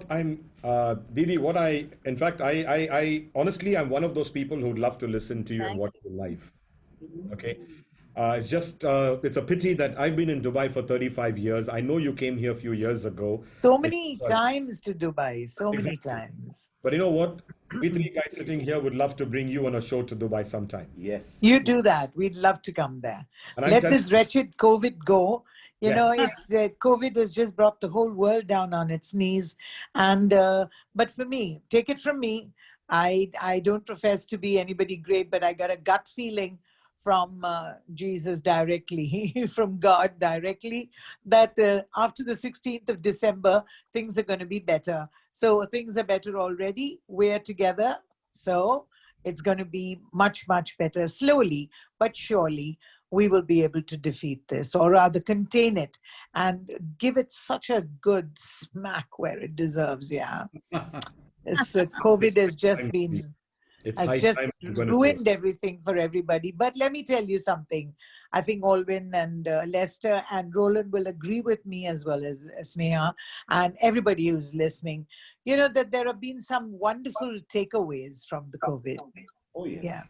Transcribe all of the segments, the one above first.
Didi, in fact, I honestly, I'm one of those people who'd love to listen to you and Thank watch you. you live. Okay. It's just, it's a pity that I've been in Dubai for 35 years. I know you came here a few years ago. So It's, many uh, times to Dubai, so many exactly. times. But you know what? We three guys sitting here would love to bring you on a show to Dubai sometime. Yes. You do that. We'd love to come there. And I'm Let telling this you, wretched COVID go. You know, yes. it's COVID has just brought the whole world down on its knees. And but for me, take it from me, I don't profess to be anybody great, but I got a gut feeling from Jesus directly, from God directly, that after the 16th of December, things are going to be better. So things are better already. We're together. So it's going to be much, much better. Slowly, but surely, we will be able to defeat this, or rather contain it and give it such a good smack where it deserves. Yeah. COVID has just been It's has high just time we're going to do it. ruined everything for everybody. But let me tell you something. I think Alwyn and Lester and Roland will agree with me, as well as Sneha and everybody who's listening, you know, that there have been some wonderful takeaways from the COVID. Oh, yes. Yeah.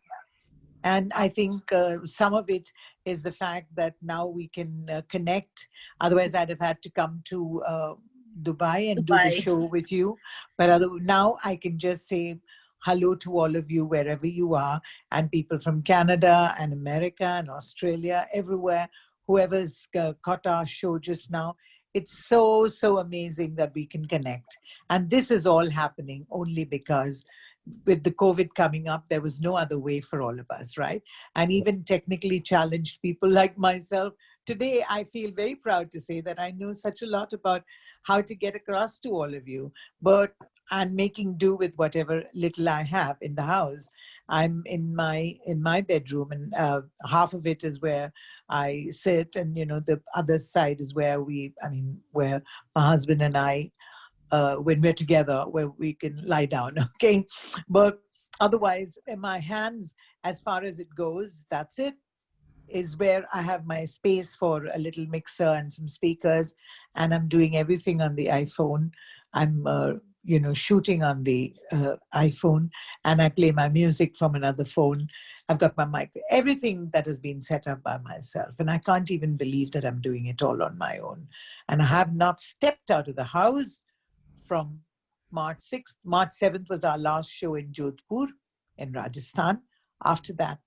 And I think some of it is the fact that now we can connect. Otherwise, I'd have had to come to Dubai and do the Dubai. show with you. But now I can just say hello to all of you wherever you are, and people from Canada and America and Australia, everywhere, whoever's caught our show just now. It's so, so amazing that we can connect. And this is all happening only because with the COVID coming up, there was no other way for all of us, right? And even technically challenged people like myself, today I feel very proud to say that I know such a lot about how to get across to all of you, but I'm making do with whatever little I have in the house. I'm in my bedroom, and half of it is where I sit, and you know the other side is where where my husband and I when we're together, where we can lie down, okay? But otherwise, in my hands, as far as it goes, that's it, is where I have my space for a little mixer and some speakers, and I'm doing everything on the iPhone. I'm, shooting on the iPhone, and I play my music from another phone. I've got my mic, everything that has been set up by myself, and I can't even believe that I'm doing it all on my own. And I have not stepped out of the house from March 6th. March 7th was our last show in Jodhpur in Rajasthan. After that,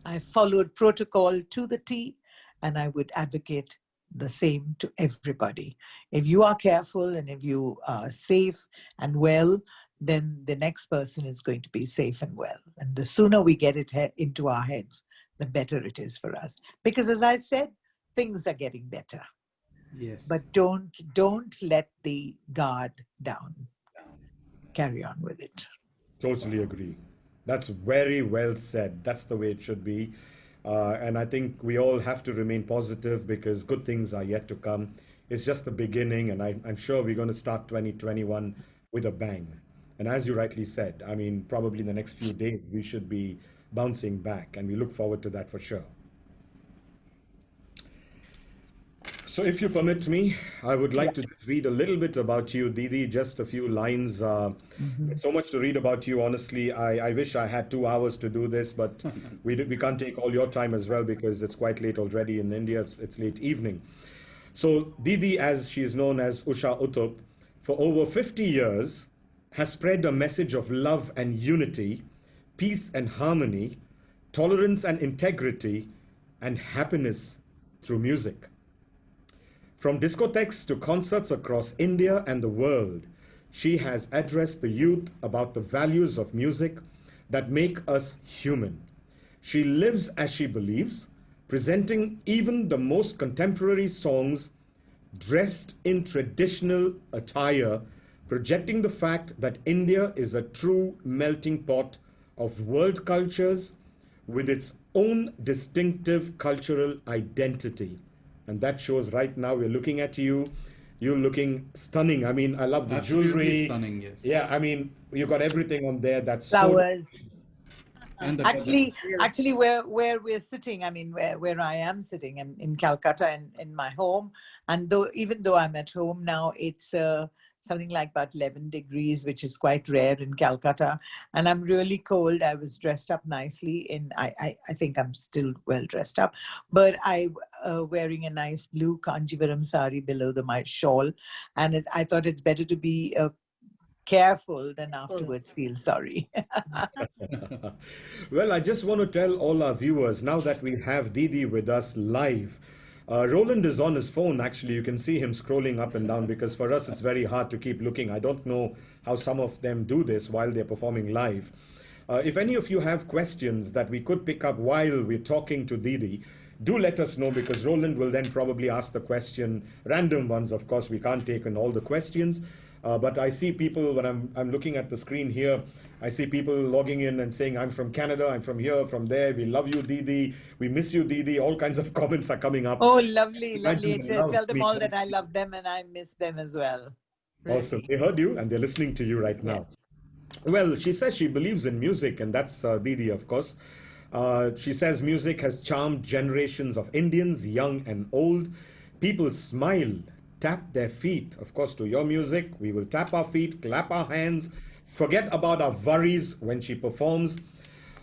I followed protocol to the T, and I would advocate the same to everybody. If you are careful and if you are safe and well, then the next person is going to be safe and well. And the sooner we get it into our heads, the better it is for us. Because as I said, things are getting better. Yes. But don't let the guard down. Carry on with it. Totally agree. That's very well said. That's the way it should be. And I think we all have to remain positive because good things are yet to come. It's just the beginning, and I'm sure we're going to start 2021 with a bang. And as you rightly said, I mean, probably in the next few days, we should be bouncing back, and we look forward to that for sure. So if you permit me, I would like to just read a little bit about you, Didi, just a few lines. There's so much to read about you, honestly. I wish I had 2 hours to do this, but we can't take all your time as well because it's quite late already in India. It's late evening. So Didi, as she is known as USHA UTHUP, for over 50 years, has spread a message of love and unity, peace and harmony, tolerance and integrity, and happiness through music. From discotheques to concerts across India and the world, she has addressed the youth about the values of music that make us human. She lives as she believes, presenting even the most contemporary songs dressed in traditional attire, projecting the fact that India is a true melting pot of world cultures with its own distinctive cultural identity. And that shows right now. We're looking at you. You're looking stunning. I mean, I love the Absolutely jewelry. stunning, yes. Yeah, I mean, you got everything on there. That's Flowers. And Actually, where we're sitting, I mean, where I am sitting in Calcutta in my home, and even though I'm at home now, it's something like about 11 degrees, which is quite rare in Calcutta. And I'm really cold. I was dressed up nicely I think I'm still well dressed up, but I wearing a nice blue Kanjivaram sari below my shawl. And I thought it's better to be careful than afterwards feel sorry. Well, I just want to tell all our viewers now that we have Didi with us live. Roland is on his phone, actually. You can see him scrolling up and down because for us it's very hard to keep looking. I don't know how some of them do this while they're performing live. If any of you have questions that we could pick up while we're talking to Didi, do let us know because Roland will then probably ask the question, random ones, of course, we can't take in all the questions. But I see people, when I'm looking at the screen here, I see people logging in and saying, I'm from Canada, I'm from here, from there, we love you, Didi, we miss you, Didi. All kinds of comments are coming up. Oh, lovely, lovely. Imagine the love Tell them we all have. that I love them and I miss them as well. Really. Awesome. They heard you and they're listening to you right now. Yes. Well, she says she believes in music, and that's Didi, of course. She says music has charmed generations of Indians, young and old. People smile, tap their feet. Of course, to your music, we will tap our feet, clap our hands, forget about our worries when she performs.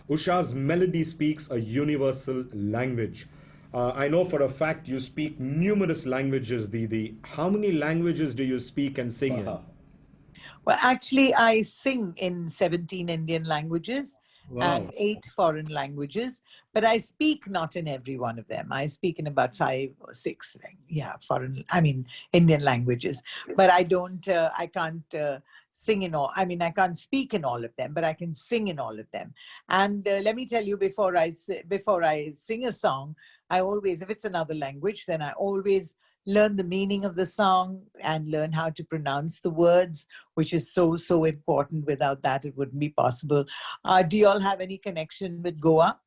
Usha's melody speaks a universal language. I know for a fact you speak numerous languages, Didi. How many languages do you speak and sing in? Well, actually, I sing in 17 Indian languages and 8 foreign languages, but I speak not in every one of them. I speak in about 5 or 6, Indian languages. But I can't sing in all. I can't speak in all of them, but I can sing in all of them. And let me tell you, before I sing a song, I always, if it's another language, then I always learn the meaning of the song and learn how to pronounce the words, which is so, so important. Without that, it wouldn't be possible. Do you all have any connection with Goa?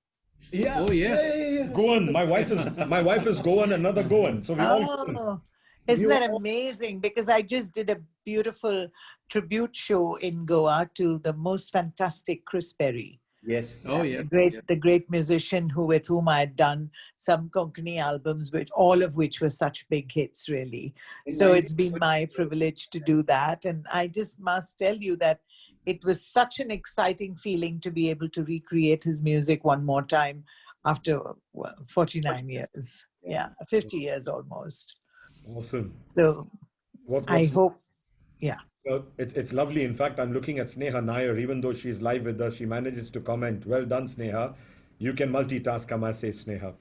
Yeah. Oh, yes. Goan. My wife is Goan, another Goan. So we all. Isn't that amazing? Because I just did a beautiful tribute show in Goa to the most fantastic Chris Berry. Yes. Oh, yeah. The great musician with whom I had done some Konkani albums, all of which were such big hits, really. So it's been my privilege to do that. And I just must tell you that it was such an exciting feeling to be able to recreate his music one more time after 49 years. Yeah, 50 years almost. Awesome. So I hope, yeah. Well, it's lovely. In fact, I'm looking at Sneha Nair. Even though she's live with us, she manages to comment. Well done, Sneha. You can multitask, I must say, Sneha.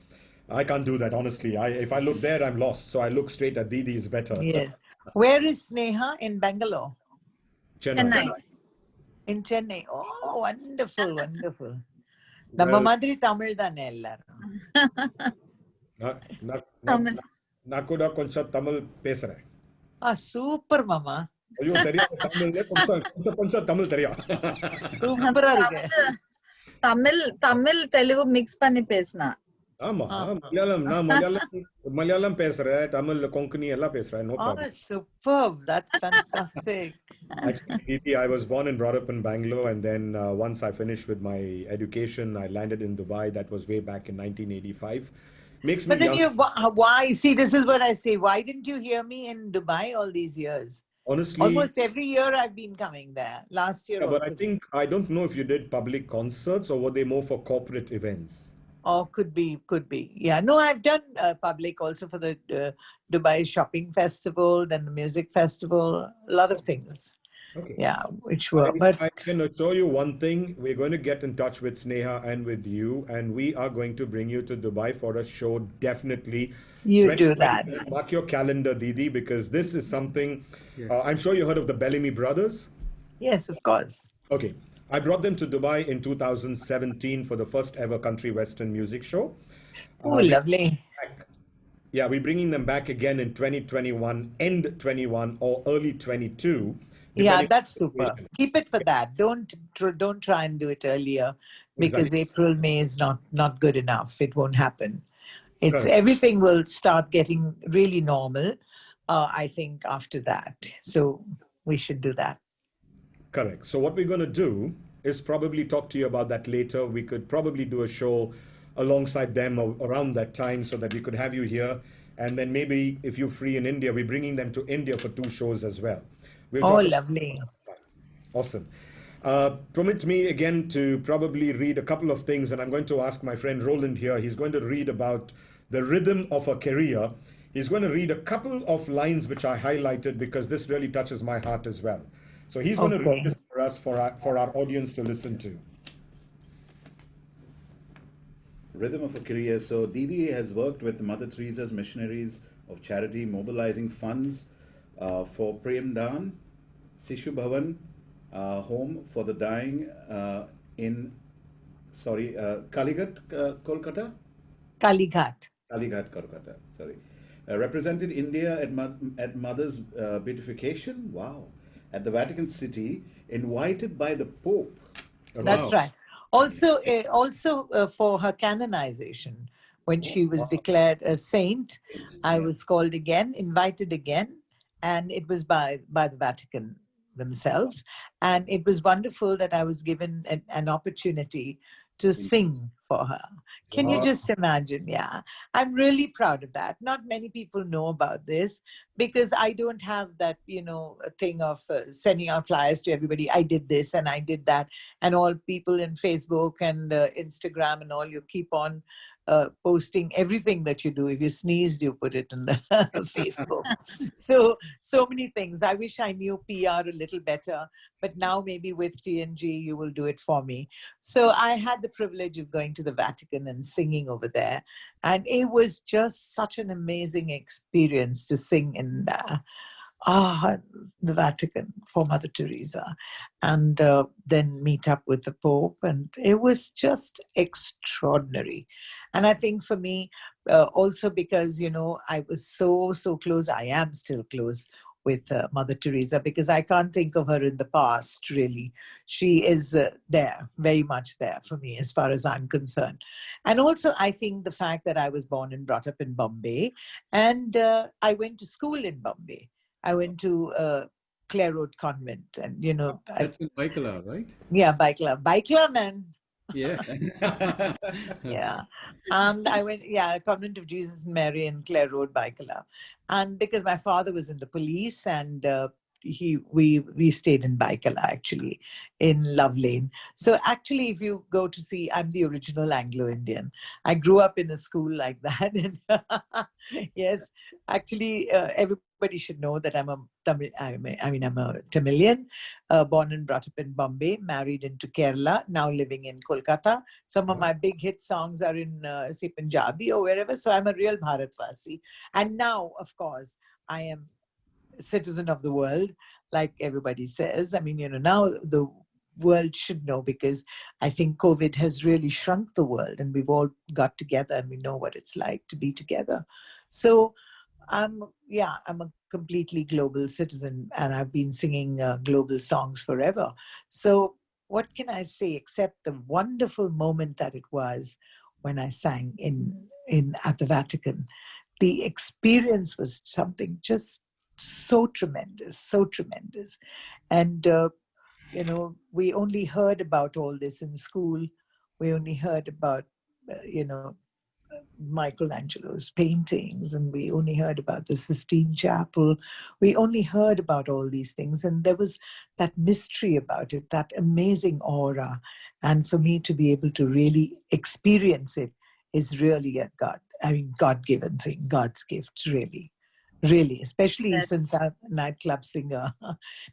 I can't do that, honestly. If I look there, I'm lost. So I look straight at Didi is better. Yeah. Where is Sneha? In Bangalore? Chennai. In Chennai. Oh, wonderful, wonderful. Namma madri Tamil dane ellarum. நான் கூட கொஞ்சம் தமிழ் பேசுறேன். Super மாமா. ஐயோ தெரியும் தமிழ்ல கொஞ்சம் தமிழ் தெரியும். சூப்பரா இருக்கு. தமிழ் தெலுங்கு மிக்ஸ் பண்ணி பேசினா. ஆமா மலையாளம் பேசுறேன், தமிழ் கொங்கணி எல்லாம் பேசுறேன். No problem. Oh, superb. That's fantastic. Actually, I was born and brought up in Bangalore, and then once I finished with my education, I landed in Dubai. That was way back in 1985. Makes me but then young. Why? See, this is what I say. Why didn't you hear me in Dubai all these years? Honestly, almost every year I've been coming there. Last year also. But I don't know if you did public concerts or were they more for corporate events? Oh, could be. Yeah, no, I've done public also for the Dubai Shopping Festival, then the Music Festival, a lot of things. Okay. Yeah, which were. But I can assure you one thing: we're going to get in touch with Sneha and with you, and we are going to bring you to Dubai for a show. Definitely, you do that. Mark your calendar, Didi, because this is something. Yes. I'm sure you heard of the Bellamy Brothers. Yes, of course. Okay, I brought them to Dubai in 2017 for the first ever country western music show. Oh, lovely. Yeah, we're bringing them back again in 2021, end 21 or early 22. Yeah, that's super. Keep it for that. Don't try and do it earlier because exactly. April, May is not good enough. It won't happen. Everything will start getting really normal, I think, after that. So we should do that. Correct. So what we're going to do is probably talk to you about that later. We could probably do a show alongside them around that time so that we could have you here. And then maybe if you're free in India, we're bringing them to India for 2 shows as well. We'll Oh, talk about lovely. that. Awesome. Permit me again to probably read a couple of things, and I'm going to ask my friend Roland here. He's going to read about the rhythm of a career. He's going to read a couple of lines which I highlighted because this really touches my heart as well. So he's going to read Okay. this for us, for our audience to listen to. Rhythm of a career. So Didi has worked with Mother Teresa's missionaries of charity, mobilizing funds for Prem Dan, Sishu Bhavan, home for the dying in, Kalighat, Kolkata? Kalighat. Kalighat, Kolkata, sorry. Represented India at Mother's beatification, wow, at the Vatican City, invited by the Pope. That's Wow. right. Also, for her canonization, when she was declared a saint, I Yeah. was called again, invited again, and it was by the Vatican themselves. And it was wonderful that I was given an opportunity to sing for her. Can you Wow. just imagine? Yeah, I'm really proud of that. Not many people know about this because I don't have that, thing of sending out flyers to everybody. I did this and I did that, and all people in Facebook and Instagram and all, you keep on posting everything that you do. If you sneezed, you put it in the Facebook. So many things. I wish I knew PR a little better, but now maybe with TNG you will do it for me. So I had the privilege of going to the Vatican and singing over there, and it was just such an amazing experience to sing in the Vatican for Mother Teresa, and then meet up with the Pope. And it was just extraordinary. And I think for me, also because, I was so close, I am still close with Mother Teresa, because I can't think of her in the past, really. She is there, very much there for me, as far as I'm concerned. And also, I think the fact that I was born and brought up in Bombay, and I went to school in Bombay. I went to Clare Road Convent, and That's in Baikala, right? Baikla, man. Yeah. Yeah, and I went, Convent of Jesus and Mary in Clare Road, Baikala, and because my father was in the police, and we stayed in Baikala, actually, in Love Lane. So actually, if you go to see, I'm the original Anglo-Indian. I grew up in a school like that, and yes, actually, everybody should know that I'm a Tamil. I'm a Tamilian, born and brought up in Bombay, married into Kerala, now living in Kolkata. Some of my big hit songs are in, say, Punjabi or wherever. So I'm a real Bharatvasi. And now, of course, I am a citizen of the world, like everybody says. I mean, now the world should know, because I think COVID has really shrunk the world, and we've all got together and we know what it's like to be together. So I'm a completely global citizen, and I've been singing global songs forever. So what can I say except the wonderful moment that it was when I sang in at the Vatican? The experience was something just so tremendous, so tremendous. And we only heard about all this in school. We only heard about Michelangelo's paintings, and we only heard about the Sistine Chapel. We only heard about all these things, and there was that mystery about it, that amazing aura. And for me to be able to really experience it is really God-given thing, God's gift, really. Really, especially That since I'm a nightclub singer.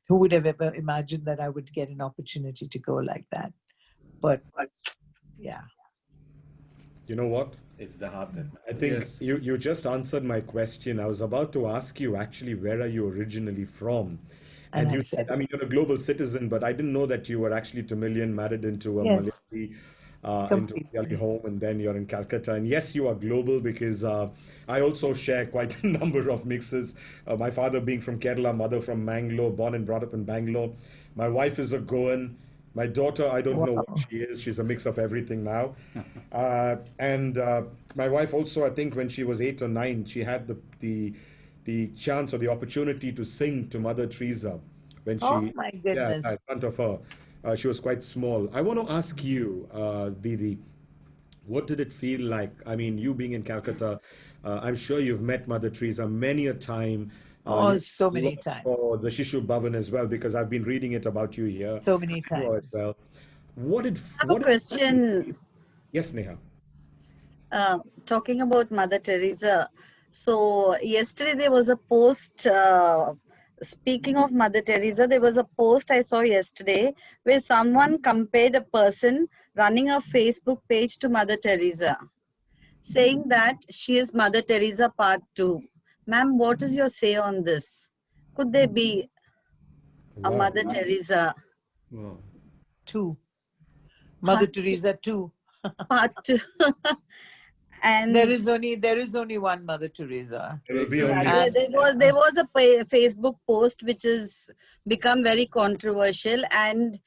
Who would have ever imagined that I would get an opportunity to go like that? But yeah. You know what? It's the heart that I think Yes. you just answered my question. I was about to ask you actually, where are you originally from? And And I you said, said, I mean, you're a global citizen, but I didn't know that you were actually Tamilian, married into a yes, Malayali completely. home, and then you're in Calcutta. And yes, you are global because I also share quite a number of mixes. My father being from Kerala, mother from Mangalore, born and brought up in Bangalore. My wife is a Goan. My daughter, I don't know what Wow. she is. She's a mix of everything now. And my wife also, I think when she was 8 or 9, she had the chance or the opportunity to sing to Mother Teresa when Oh she, my yeah, goodness. in front of her. She was quite small. I want to ask you, Didi, what did it feel like? I mean, you being in Calcutta, I'm sure you've met Mother Teresa many a time. Oh, You so many work for times. the Shishu Bhavan as well, because I've been reading it about you here So many as times. well. What did I have a what did question. Yes, Neha. Talking about Mother Teresa. So yesterday there was a post. Speaking of Mother Teresa, there was a post I saw yesterday where someone compared a person running a Facebook page to Mother Teresa, saying that she is Mother Teresa Part 2. Ma'am, what is your say on this? Could there be a Wow. Mother Teresa Wow. Two. Mother Part, Teresa, two. part 2? There And is only one Mother Teresa. There will be yeah, only And there was a Facebook post which has become very controversial, and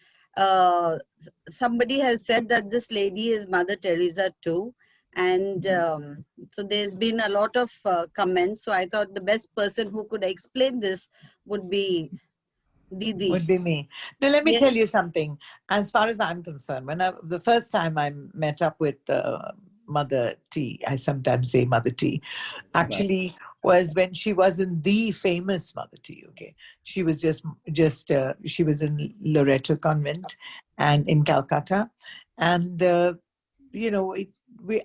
somebody has said that this lady is Mother Teresa too, and so there's been a lot of comments. So I thought the best person who could explain this would be would Didi. be me. Now, let me Yes. tell you something. As far as I'm concerned, the first time I met up with Mother T, I sometimes say Mother T, actually was when she wasn't the famous Mother T. Okay, she was just she was in Loreto Convent and in Calcutta, and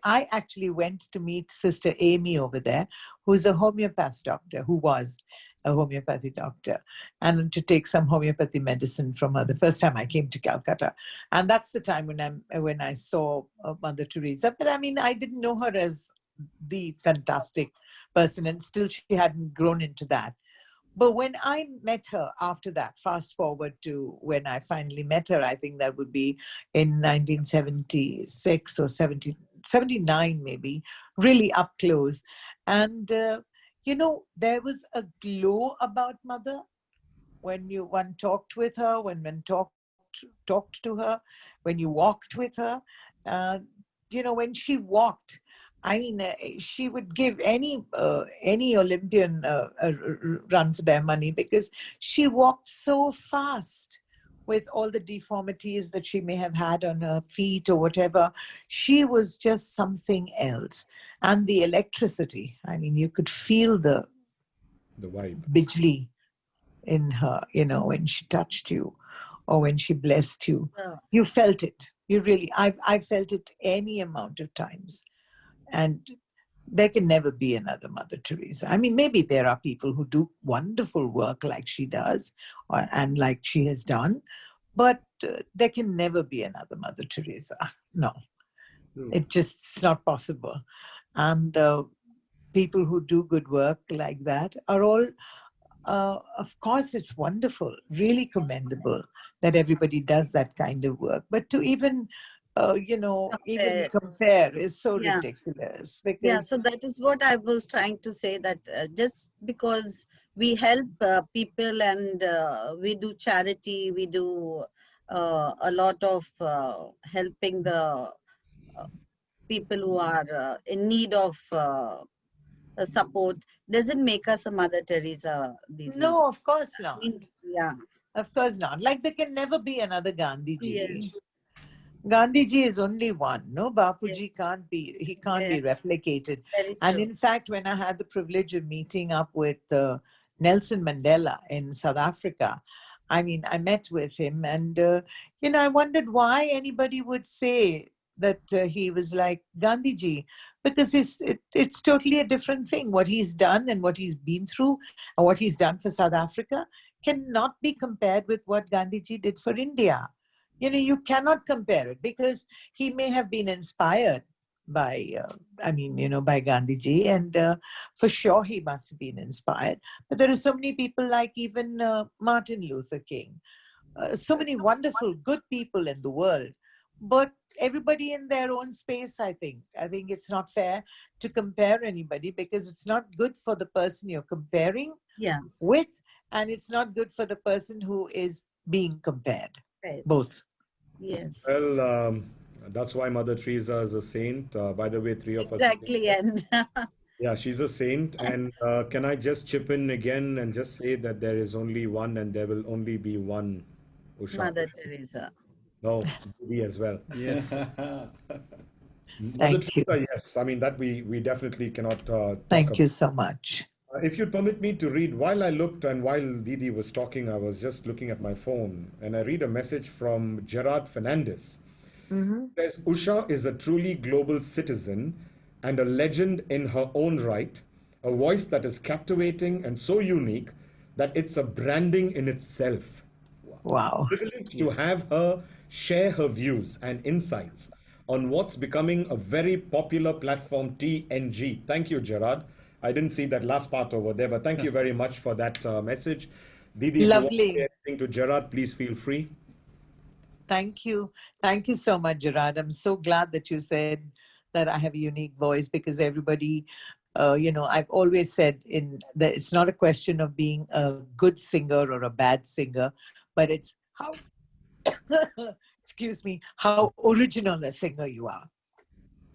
I actually went to meet Sister Amy over there, who's a homeopath doctor, who was a homeopathy doctor, and to take some homeopathy medicine from her the first time I came to Calcutta. And that's the time when I saw Mother Teresa. But I mean, I didn't know her as the fantastic person, and still she hadn't grown into that. But when I met her after that, fast forward to when I finally met her, I think that would be in 1976 or 79 maybe, really up close. And, there was a glow about Mother when one talked with her, when one talked to her, when you walked with her. Uh, when she walked, I mean, she would give any Olympian a run for their money, because she walked so fast with all the deformities that she may have had on her feet or whatever. She was just something else. And the electricity, I mean, you could feel the vibe. bijli in her, when she touched you or when she blessed you. Oh, You felt it. You really, I felt it any amount of times. And there can never be another Mother Teresa. I mean, maybe there are people who do wonderful work like she does, and like she has done, but there can never be another Mother Teresa. No, it's not possible. And people who do good work like that are all, of course, it's wonderful, really commendable that everybody does that kind of work. But to even, even compare. compare is so Yeah. ridiculous, Yeah, because so that is what I was trying to say, that just because we help people and we do charity, we do a lot of helping the people who are in need of support, doesn't make us a Mother Teresa, Didi. no, of course I not. mean, yeah, Of course not. Like there can never be another yes, Gandhiji. Gandhiji is only one. No, yes, Bapuji he can't yeah, be replicated. very And true. in fact, when I had the privilege of meeting up with Nelson Mandela in South Africa, I mean, I met with him, and I wondered why anybody would say that he was like Gandhiji, because it's totally a different thing. What he's done and what he's been through, and what he's done for South Africa, cannot be compared with what Gandhiji did for India. You cannot compare it, because he may have been inspired by, by Gandhiji, and for sure he must have been inspired. But there are so many people like even Martin Luther King, so many wonderful, good people in the world, but everybody in their own space, I think. I think it's not fair to compare anybody, because it's not good for the person you're comparing Yeah, with, and it's not good for the person who is being compared. right. Both. Yes, Well, that's why Mother Teresa is a saint. By the way, three of us. exactly. And Yeah, she's a saint. And can I just chip in again and just say that there is only one and there will only be one Usha. Mother Teresa. No, Didi as well. Yes. Mother Thank you. Teresa, yes. I mean, that we definitely cannot talk Thank about. you so much. If you'd permit me to read, while I looked and while Didi was talking, I was just looking at my phone and I read a message from Gerard Fernandez. Mhm. It says, Usha is a truly global citizen and a legend in her own right, a voice that is captivating and so unique that it's a branding in itself. Wow. Privileged to have her share her views and insights on what's becoming a very popular platform, TNG. Thank you, Gerard. I didn't see that last part over there, but thank you very much for that message. Didi, if you want to Lovely. say anything to Gerard, please feel free. Thank you. Thank you so much, Gerard. I'm so glad that you said that I have a unique voice, because everybody, I've always said that it's not a question of being a good singer or a bad singer, but it's how, excuse me, how original a singer you are.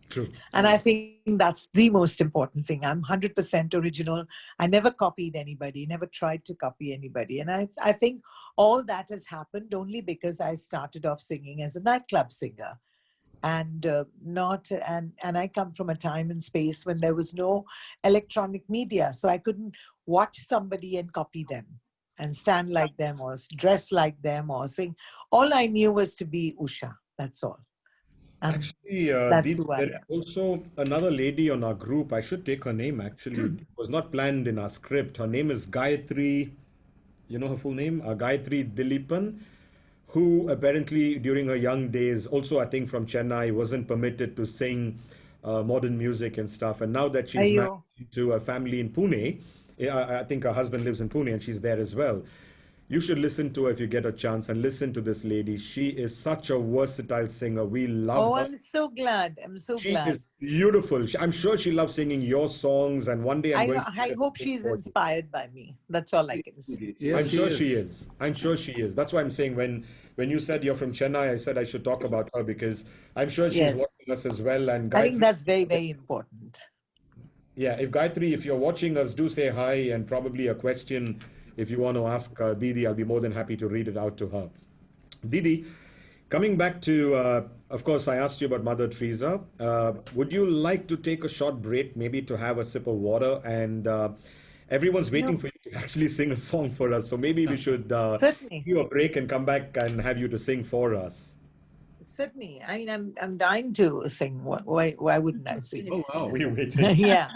True. And I think that's the most important thing. I'm 100% original. I never copied anybody, never tried to copy anybody. And I think all that has happened only because I started off singing as a nightclub singer. And and I come from a time and space when there was no electronic media. So I couldn't watch somebody and copy them and stand like them or dress like them or sing. All I knew was to be Usha. That's all. And Actually, that's Deep, who I there is am. also another lady on our group. I should take her name actually. It was not planned in our script. Her name is Gayatri. You know her full name? Gayatri Dilipan, who apparently during her young days, also I think from Chennai, wasn't permitted to sing modern music and stuff. And now that she's married Ayo. to a family in Pune, I think her husband lives in Pune and she's there as well. You should listen to her if you get a chance and listen to this lady. She is such a versatile singer. We love Oh, her. I'm so glad. I'm so She is glad. beautiful. I'm sure she loves singing your songs, and one day I'm going to get I her to hope sing she's for you. inspired by me. That's all I can say. Yes, I'm she sure she is. is. I'm sure she is. That's why I'm saying when you said you're from Chennai, I said I should talk about her because I'm sure she's Yes. watching us as well. And I think Gayatri, that's very, very important. yeah, if Gayatri, if you're watching us, do say hi and probably a question if you want to ask Didi. I'll be more than happy to read it out to her. Didi, coming back to, of course, I asked you about Mother Teresa. Would you like to take a short break, maybe to have a sip of water? And everyone's waiting No, for you to actually sing a song for us. So maybe we should certainly. give you a break and come back and have you to sing for us. Certainly. I mean, I'm dying to sing. Why wouldn't I sing? Oh, wow. We're waiting. Yeah.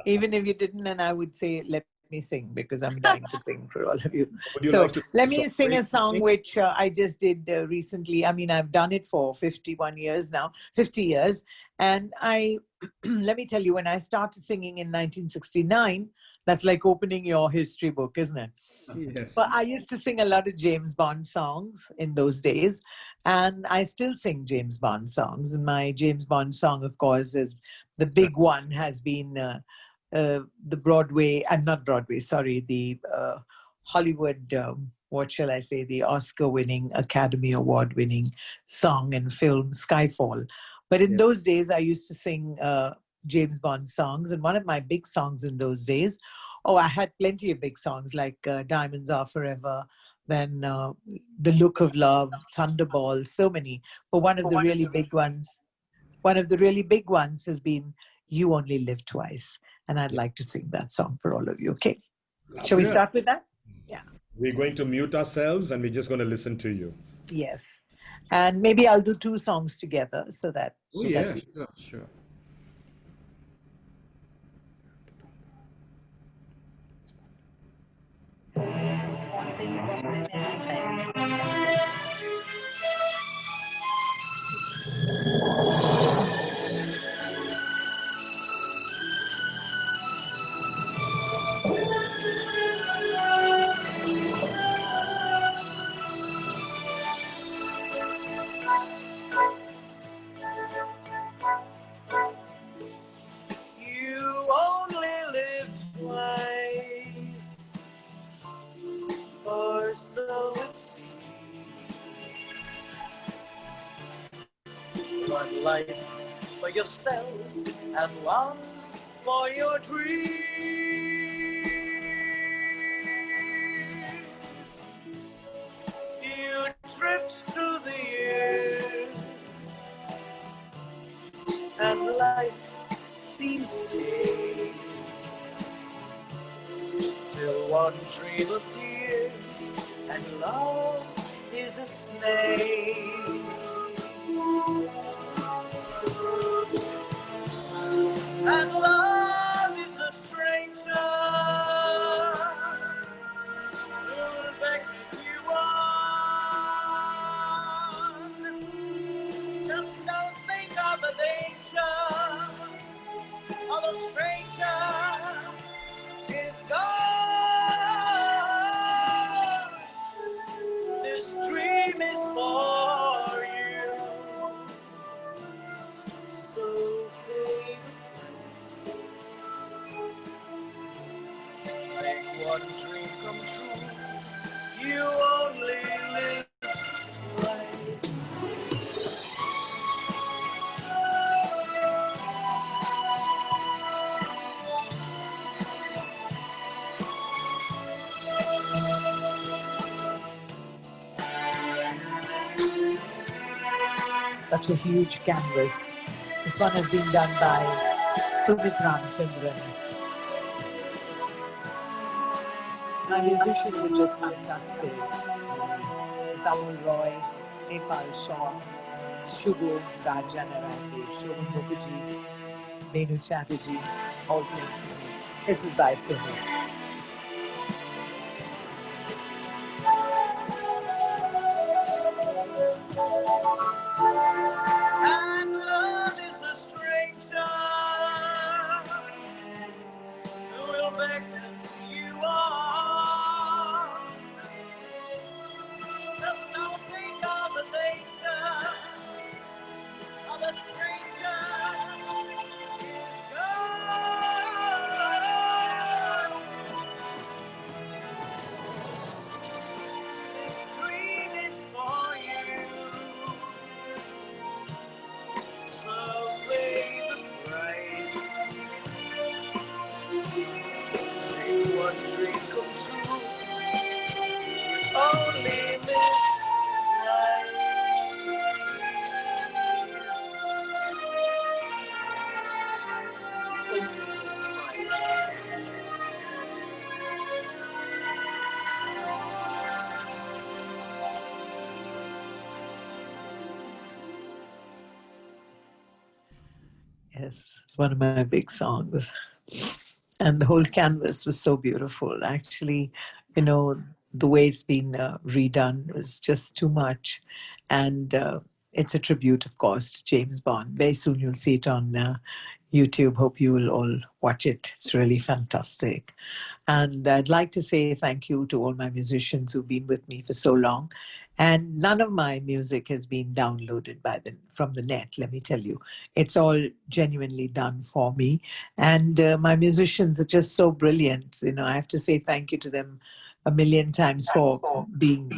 Even if you didn't, then I would say, let me sing, because I'm dying to sing for all of you. Would you So like to take let a me short sing a break and song sing? which I just did recently. I mean, I've done it for 51 years now, 50 years. And let me tell you, when I started singing in 1969, that's like opening your history book, isn't it? Yes. But I used to sing a lot of James Bond songs in those days, and I still sing James Bond songs. And my James Bond song, of course, is the big one, has been the Broadway, and not Broadway, sorry, the Hollywood, what shall I say, the Oscar-winning, Academy Award-winning song and film, Skyfall. But in Yeah. those days, I used to sing James Bond songs, and one of my big songs in those days, oh, I had plenty of big songs like Diamonds Are Forever, then The Look of Love, Thunderball, so many. But one of the really big ones has been You Only Live Twice. And I'd like to sing that song for all of you. Okay. Shall we Lovely. start with that? Yeah. We're going to mute ourselves and we're just going to listen to you. Yes. And maybe I'll do two songs together so that Oh, we yeah. Sure, sure. You only live twice, or so it seems. One life for yourself and one for your dreams. You drift through the years, and life seems tame. is a slave, and love is a stranger who'll beckon you on. Just don't think of the danger of a stranger is gone. This dream is for you, so baby, make one dream come true. You only live twice. Such a huge canvas. This one has been done by Sumit Ramchandran. My musicians are just fantastic. Samal Roy, Nepal Shaw, Shubho, Raja Narayane, Shobhan Mukherjee, Menu Chatterjee, all playing for me. This is by Sumit. And love is a stranger who will beckon you on. Just don't think of the danger of a stranger is gone. This dream is for you, so pay the price. Make one dream come true. Only live Yes, it's one of my big songs. And the whole canvas was so beautiful. Actually, you know, the way it's been redone was just too much. And it's a tribute, of course, to James Bond. Very soon you'll see it on YouTube. Hope you will all watch it. It's really fantastic. And I'd like to say thank you to all my musicians who've been with me for so long. And none of my music has been downloaded from the net, let me tell you. It's all genuinely done for me. And my musicians are just so brilliant. You know, I have to say thank you to them a million times for being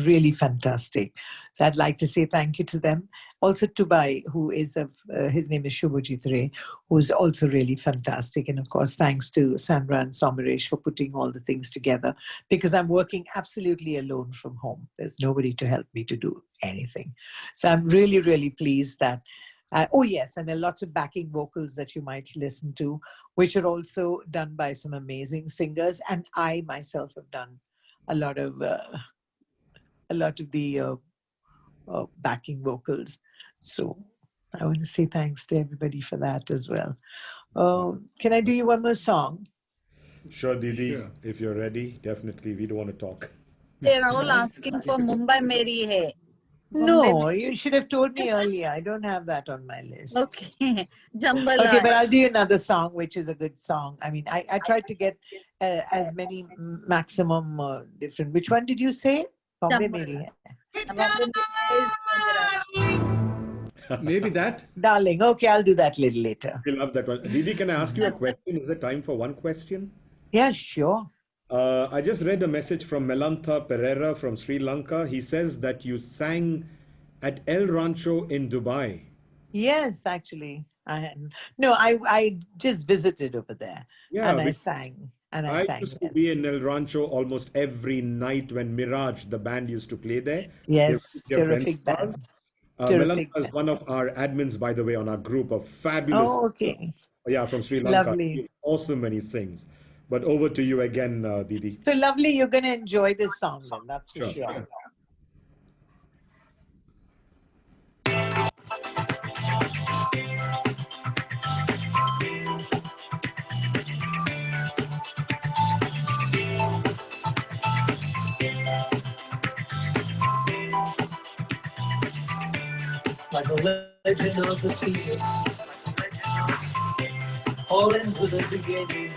really fantastic. So I'd like to say thank you to them. Also to Bai, who is his name is Shubhajit Ray, who's also really fantastic. And of course, thanks to Sandra and Somaresh for putting all the things together, because I'm working absolutely alone from home. There's nobody to help me to do anything. So I'm really, really pleased that oh yes, and there are lots of backing vocals that you might listen to, which are also done by some amazing singers. And I myself have done a lot of the backing vocals. So I want to say thanks to everybody for that as well. Can I do you one more song? Sure, Didi, Sure. if you're ready, definitely. We don't want to talk. They're all asking for Mumbai Meri Hai. No, you should have told me earlier. I don't have that on my list. Okay. Jambala. Okay, but I'll do you another song, which is a good song. I mean, I tried to get as many maximum different. Which one did you say? Bombay Jambala. Meri Hai. Bombay Meri Hai is when they're asking. Maybe that. Darling, okay, I'll do that a little later. I love that one. Didi, can I ask you a question? Is there time for one question? Yeah, sure. I just read a message from Melantha Pereira from Sri Lanka. He says that you sang at El Rancho in Dubai. Yes, actually. I just visited over there, Yeah, and I because sang. And I sang, used to yes. be in El Rancho almost every night when Mirage, the band, used to play there. They Yes, were dear friends terrific of ours. band. Terrific Melantha is band. one of our admins, by the way, on our group of fabulous, Oh, okay. yeah, from Sri Lanka. Lovely. He's awesome when he sings. But over to you again, Didi. So lovely. You're going to enjoy this song then, that's for Sure. sure. like a legend of the phoenix, all ends with a beginning.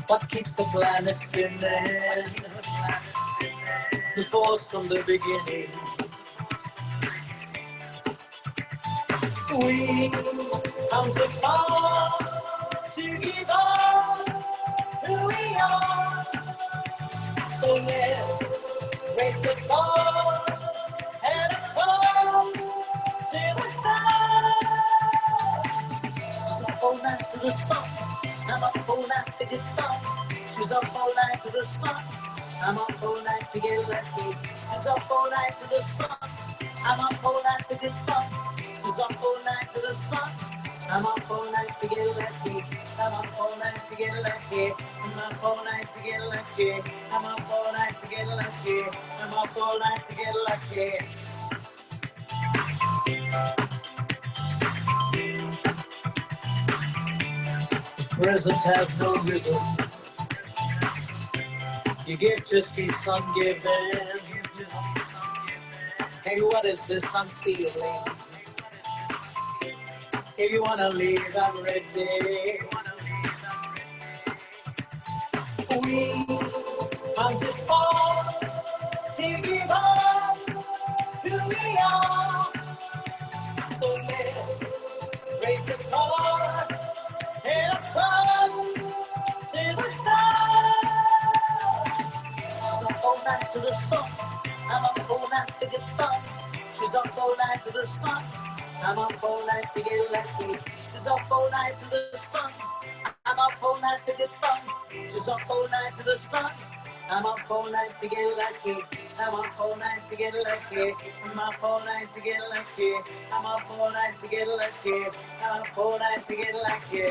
What keeps the planet spinning? The force from the beginning. We come too far to give up who we are. So let's raise the bar and approach to the stars. She's up all night to the sun. I'm up all night to get fun. She's up all night to the sun. I'm up all night to get lucky. She's up all night to the sun. I'm up all night to get fun. She's up all night to the sun. I'm up all night to get lucky. I'm up all night to get lucky. I'm up all night to get lucky. I'm up all night to get lucky. I'm up all night to get lucky. Present has no rhythm. Your gift just keeps on giving. Hey, what is this I'm feeling? If you wanna leave, I'm ready. We come too far to give up who we are. So let's raise the bar and approach to the stars. She's up all night to the sun. I'm up all night to get fun. She's up all night to the sun. I'm up all night to get lucky. She's up all night to the sun. I'm up all night to get fun. She's up all night to the sun. I'm up all night to get lucky. I'm up all night to get lucky. I'm up all night to get lucky. I'm up all night to get lucky. I'm up all night to get lucky.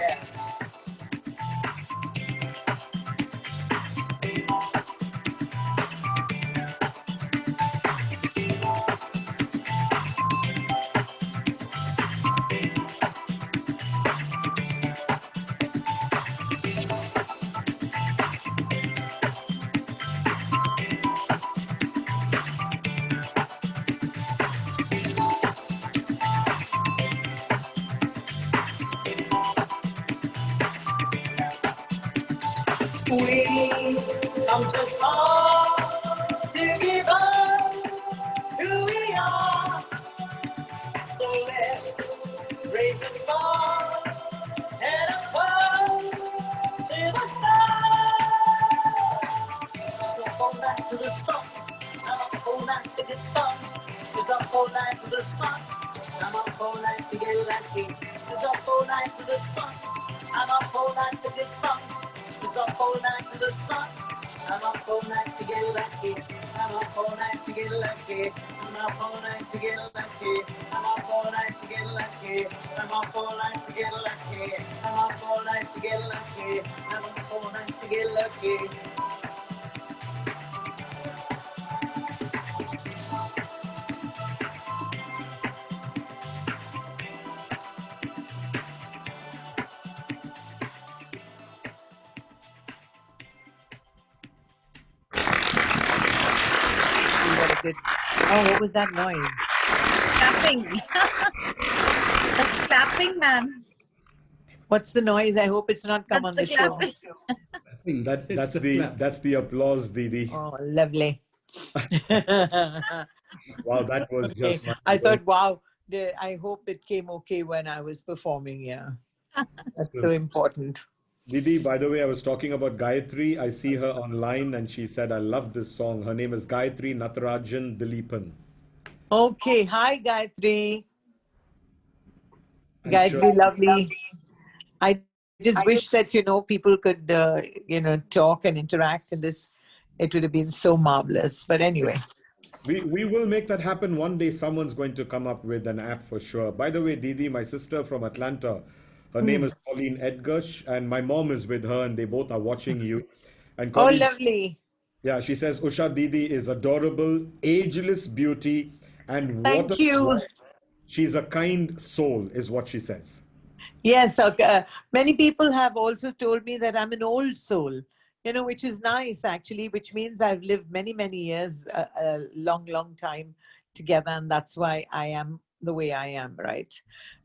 We come too far to give up who we are. So let's raise the bar and approach to the stars. She's up all night to the sun. I'm up all night to get fun. She's up all night to the sun. I'm up all night to get lucky. She's up all night to the sun. I'm up all night to get fun. She's up all night to the sun. I'm up all night to get lucky. I'm up all night to get lucky. I'm up all night to get lucky. I'm up all night to get lucky. I'm up all night to get lucky. I'm up all night to get lucky. I'm up all night to get lucky. What a good. Oh, what was that noise? Clapping. That's clapping, ma'am. What's the noise? I hope it's not come That's on the the show. clapping. That's the applause, Didi. Oh, lovely. Wow, that was Okay. just I thought, wow, I hope it came okay when I was performing. Yeah, that's so important. Didi, by the way, I was talking about Gayatri. I see her online and she said, I love this song. Her name is Gayatri Natarajan Dileepan. Okay. Hi, Gayatri. I'm Gayatri, sure. lovely. I just wish that, people could, talk and interact in this. It would have been so marvelous. But anyway. We will make that happen one day. Someone's going to come up with an app for sure. By the way, Didi, my sister from Atlanta, her name is Colleen Edgush, and my mom is with her, and they both are watching you. And Oh, Colleen, lovely. yeah, she says Usha Didi is adorable, ageless beauty, and Thank you. she's a kind soul, is what she says. Yes, many people have also told me that I'm an old soul, which is nice actually, which means I've lived many, many years, a long, long time, together, and that's why I am the way I am, right?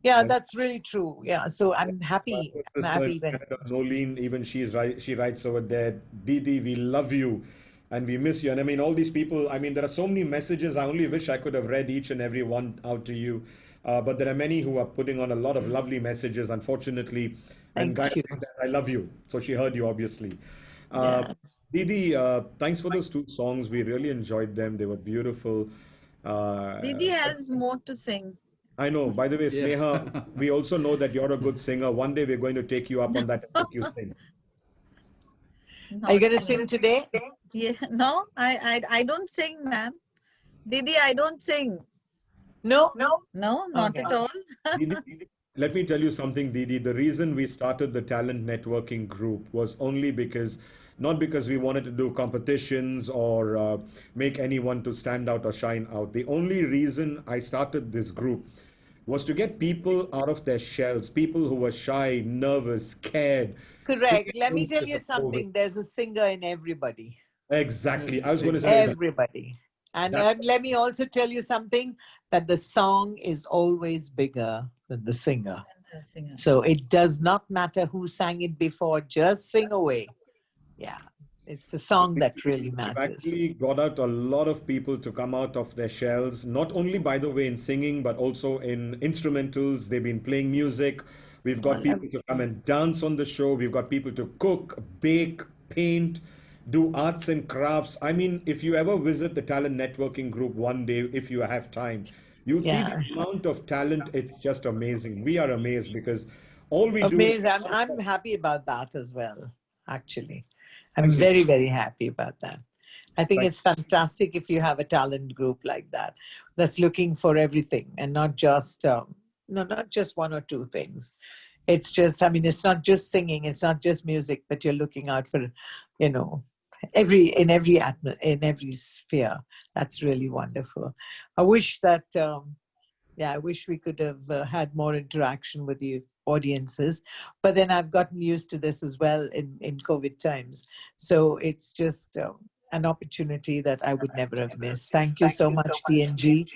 Yeah, that's really true. Yeah, so I'm happy. I'm Sister in happy when Canada, Nolene, even she's right. She writes over there, Didi, we love you and we miss you. And I mean, all these people. I mean, there are so many messages. I only wish I could have read each and every one out to you. But there are many who are putting on a lot of lovely messages. Unfortunately, and thank you. Gayatri says, I love you. So she heard you, obviously. Uh, Yeah. Didi, thanks for those two songs. We really enjoyed them. They were beautiful. Didi has more to sing. I know. By the way, Yeah. Sneha, we also know that you're a good singer. One day we're going to take you up on that and make you sing. Are you Not going to yet. sing today? Yeah, no, I don't sing, ma'am. Didi, I don't sing. No? No, not Okay. at all. Didi, let me tell you something, Didi. The reason we started the talent networking group was only because, not because we wanted to do competitions or make anyone to stand out or shine out. The only reason I started this group was to get people out of their shells, people who were shy, nervous, scared. Correct. Singing Let me only tell because you of COVID. something. There's a singer in everybody. Exactly. I was going to say that. Exactly. Everybody. And That let me also tell you something, that the song is always bigger than the singer. Singer. So it does not matter who sang it before, just sing away. Yeah, it's the song that really we've matters. actually got out a lot of people to come out of their shells, not only, by the way, in singing, but also in instrumentals. They've been playing music. We've got people to come and dance on the show. We've got people to cook, bake, paint, do arts and crafts. I mean, if you ever visit the talent networking group one day, if you have time, you'll see the Yeah, amount of talent. It's just amazing. We are amazed because all we do is amazing. I'm happy about that as well, actually. I'm thank you. very, very happy about that. I think Thank it's fantastic if you have a talent group like that that's looking for everything and not just, no, not just one or two things. It's just, I mean, it's not just singing, it's not just music, but you're looking out for, you know, in every sphere. That's really wonderful. I wish that, yeah, I wish we could have had more interaction with the audiences, but then I've gotten used to this as well in COVID times. So it's just an opportunity that I would never have missed. Thank you so much, TNG.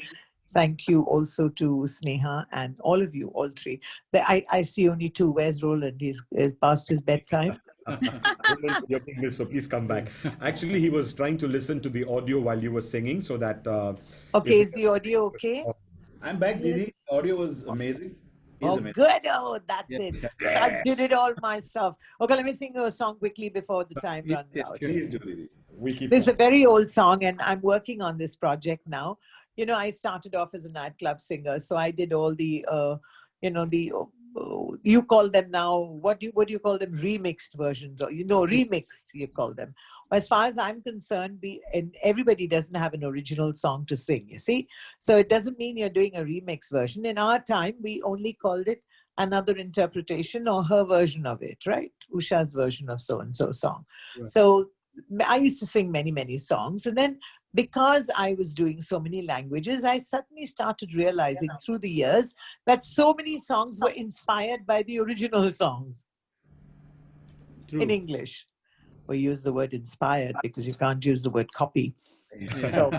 Thank you also to Sneha and all of you, all three. I see only two. Where's Roland? He's past his bedtime. Roland, you're being missed, so please come back. Actually, he was trying to listen to the audio while you were singing so that. Okay, if is the audio okay? I'm back, Didi. Yes. Audio was amazing. He's Oh, amazing. good. Oh, that's Yeah. it. I did it all myself. Okay, let me sing a song quickly before the time Yes, runs yes, out. sure. Please do, Didi. we keep This is on. a very old song, and I'm working on this project now. You know, I started off as a nightclub singer, so I did all the, you know, the you call them now. What do you call them? Remixed versions, or remixed. You call them. As far as I'm concerned, and everybody doesn't have an original song to sing. You see, so it doesn't mean you're doing a remix version. In our time, we only called it another interpretation or her version of it, right? Usha's version of so and so song. Right. So I used to sing many, many songs. And then because I was doing so many languages, I suddenly started realizing through the years that so many songs were inspired by the original songs in True. English. We use the word inspired because you can't use the word copy. Yeah. So,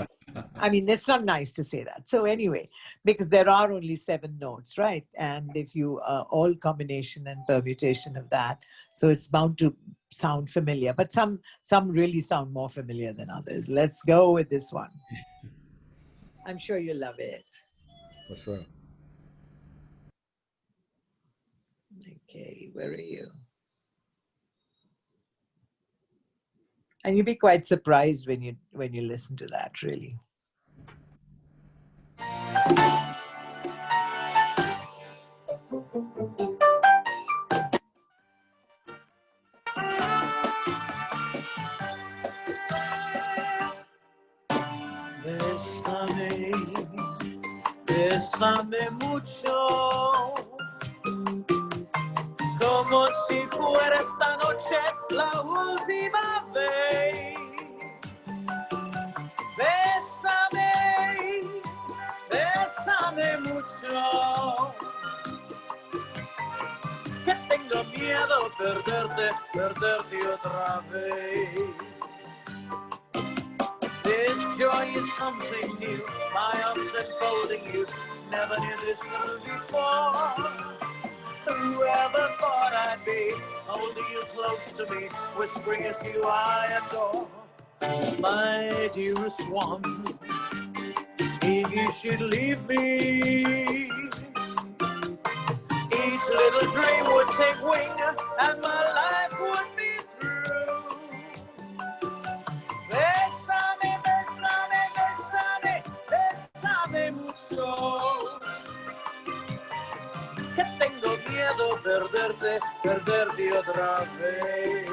I mean, it's not nice to say that. So anyway, because there are only 7 notes, right? And if you all combination and permutation of that, so it's bound to sound familiar, but some really sound more familiar than others. Let's go with this one. I'm sure you love it. For sure. Okay, where are you? And you'll be quite surprised when you listen to that, really. Bésame, bésame mucho, como si fuera esta noche la última vez. Bésame, bésame mucho, que tengo miedo perderte otra vez. joy is something new. My arms enfolding you. Never knew this through before. Whoever thought I'd be holding you close to me, whispering it's you I adore. My dearest one, if you should leave me, each little dream would take wing and my life would be through. Bésame, bésame, bésame, bésame mucho. Que tengo miedo perderte, perderte otra vez.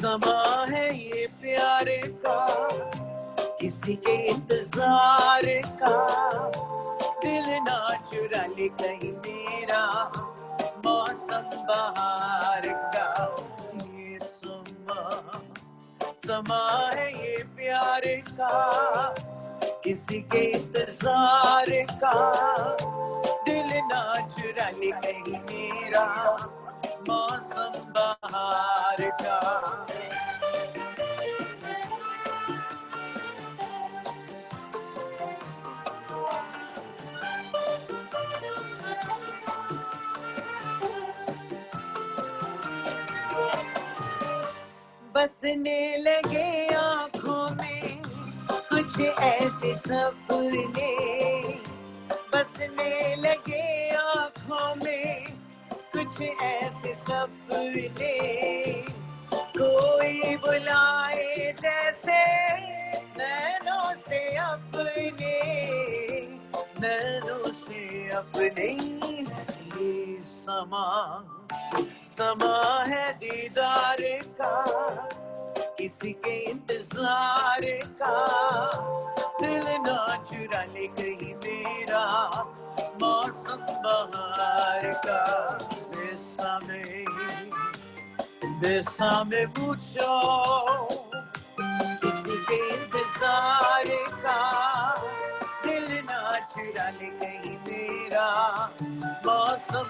समा है ये प्यार का किसी के इंतजार का दिल ना चुरा ले कहीं मेरा मौसम बहार का ये समा है ये प्यार का किसी के इंतजार का दिल ना चुरा ले कहीं मेरा मौसम बहार का बसने लगे आँखों में कुछ ऐसे सपने बसने लगे आँखों में कुछ ऐसे सपने कोई बुलाए जैसे नैनों से अपने ये समा है दीदार का किसी के इंतजार का दिल ना चुरा ले कहीं मेरा मौसम बहार का Bésame mucho किसी के इंतजार का दिल ना चुरा ले कहीं मेरा मौसम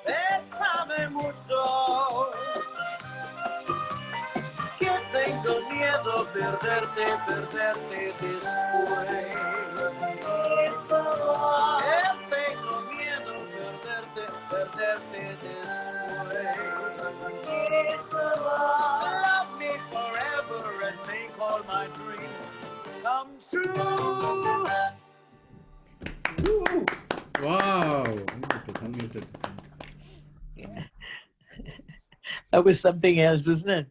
Bésame mucho que tengo miedo perderte después que tengo miedo perderte después love me forever and make all my dreams come true. Wow. Unmuted. That was something else, isn't it?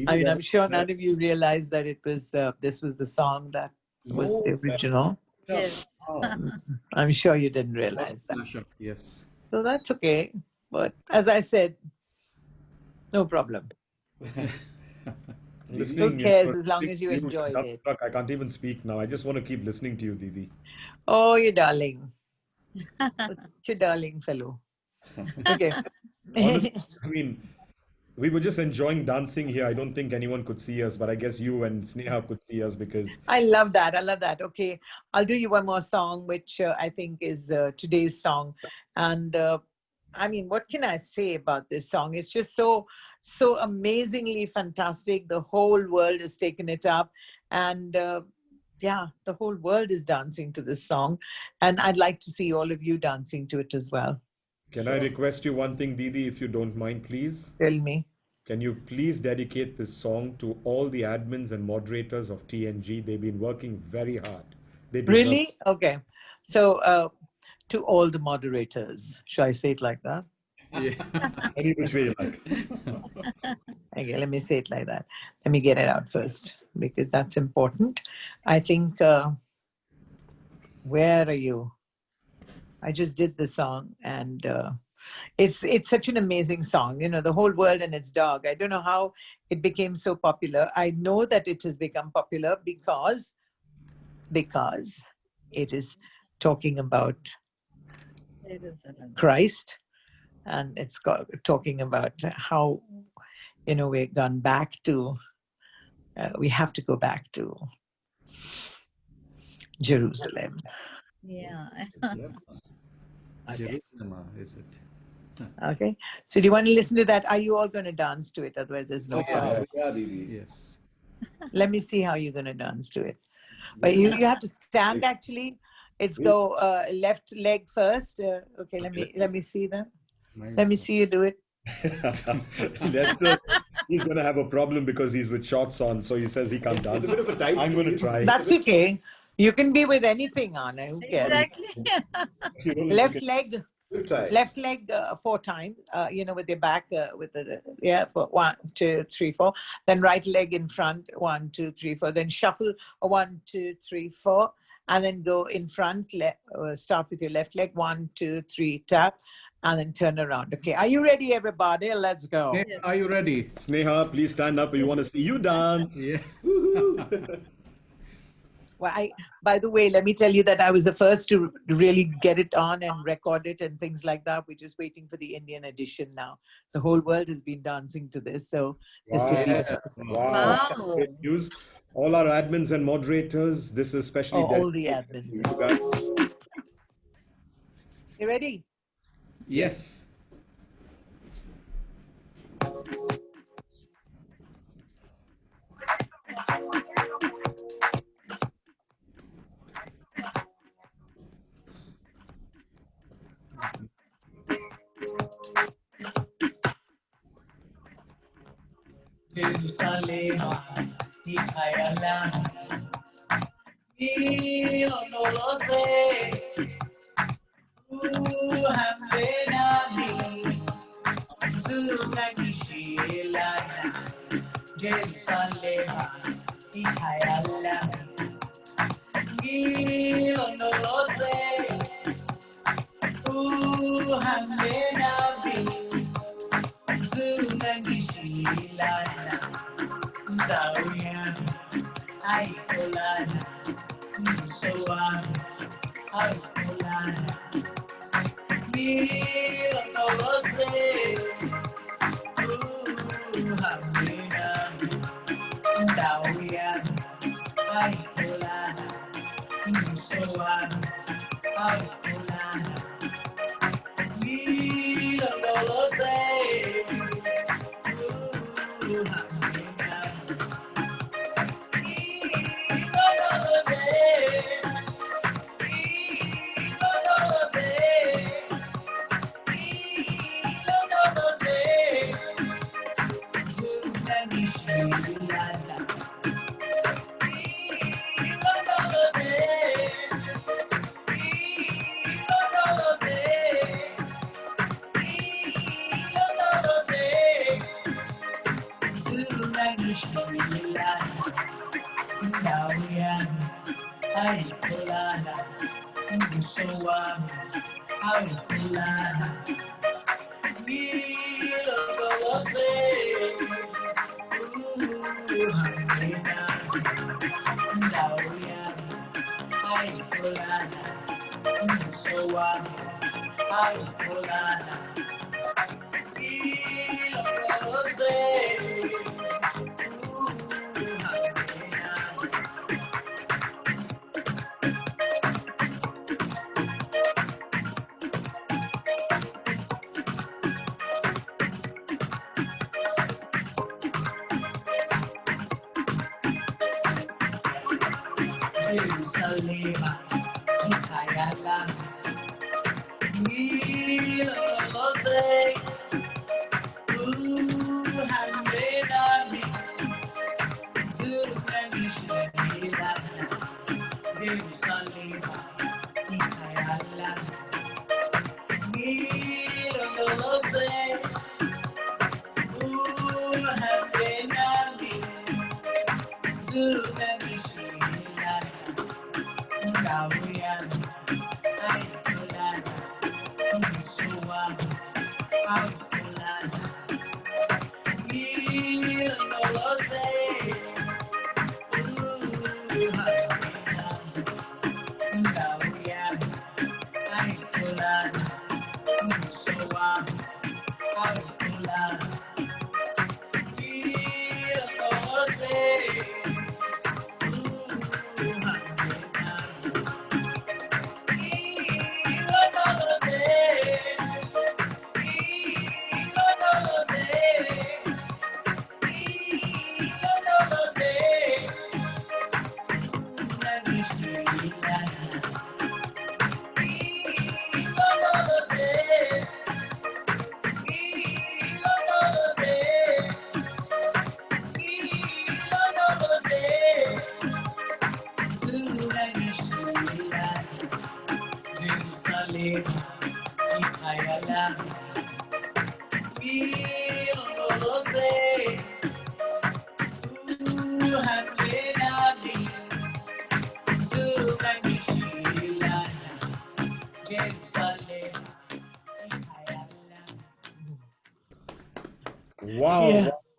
I mean, That- I'm sure none of you realized that it was this was the song that was the original. Yes. Wow. I'm sure you didn't realize that. Mashup, yes. So that's okay. But as I said, no problem. Listening, Who cares for as long listening as you to enjoyed Tuck, it? Tuck, I can't even speak now. I just want to keep listening to you, Didi. Oh, you darling. Such a darling fellow. Okay. Honestly, I mean, we were just enjoying dancing here. I don't think anyone could see us, but I guess you and Sneha could see us because I love that. I love that. Okay. I'll do you one more song, which I think is today's song. And I mean, what can I say about this song? It's just so amazingly fantastic. The whole world has taken it up. And yeah, the whole world is dancing to this song. And I'd like to see all of you dancing to it as well. can I request you one thing, Didi, if you don't mind, please? Tell me. Can you please dedicate this song to all the admins and moderators of TNG? They've been working very hard. They deserve- Really? Okay. So to all the moderators, should I say it like that? Yeah. Any which way you like. Okay, let me say it like that. Let me get it out first because that's important. I think, where are you? I just did the song and It's such an amazing song. You know, The Whole World and Its Dog. I don't know how it became so popular. I know that it has become popular because it is talking about Christ, and it's talking about how, you know, we've gone back to, we have to go back to Jerusalem. Yeah. Yes. Jerusalem, is it? Okay, so do you want to listen to that? Are you all going to dance to it? Otherwise, there's no fun. Yeah, Didi. Yes. Let me see how you're going to dance to it. But you have to stand actually. It's go left leg first. Okay, let me see that. Let me see you do it. Lester, he's going to have a problem because he's with shorts on, so he says he can't dance. It's a bit of a tight I'm going to squeeze. try. That's okay. You can be with anything on it. Who cares? Exactly. You don't Left look leg, We'll try. left leg 4 times. You know, with your back, with the for 1, 2, 3, 4. Then right leg in front, 1, 2, 3, 4. Then shuffle 1, 2, 3, 4, and then go in front. Start with your left leg, 1, 2, 3, tap, and then turn around. Okay, are you ready, everybody? Let's go. Hey, are you ready? Sneha, please stand up. We want to see you dance. Yeah. Well, by the way, let me tell you that I was the first to really get it on and record it and things like that. We're just waiting for the Indian edition now. The whole world has been dancing to this, so this will be the first. Wow. Wow. Great news. All our admins and moderators, this is especially All the dedicated admins. to you guys. You ready? Yes.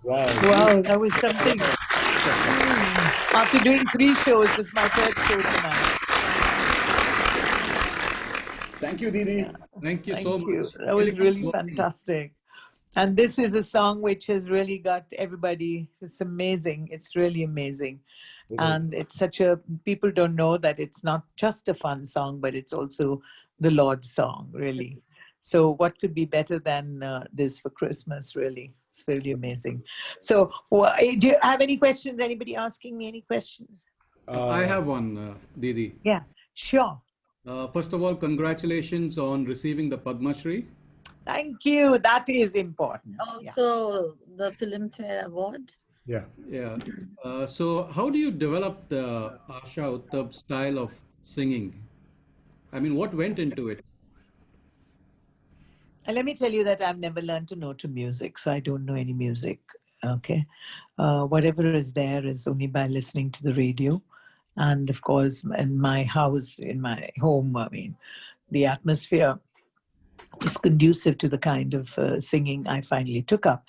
Wow. Wow, that was something. After doing 3 shows, this is my 3rd show tonight. Thank you, Didi. Thank you so Thank you. much. That was Elegant really voice. fantastic. And this is a song which has really got everybody. It's amazing. It's really amazing. It is. And it's such a, people don't know that it's not just a fun song, but it's also the Lord's song, really. So what could be better than this for Christmas, really? It's really amazing. So do you have any questions? Anybody asking me any questions? I have one, Didi. Yeah, sure. First of all, congratulations on receiving the Padmashree. Thank you. That is important. Yeah. Also, the Filmfare Award. Yeah. Yeah. So how do you develop the USHA UTHUP style of singing? I mean, what went into it? And let me tell you that I've never learned to note to music, so I don't know any music. Okay. Whatever is there is only by listening to the radio. And of course, in my house, in my home, I mean, the atmosphere is conducive to the kind of singing I finally took up.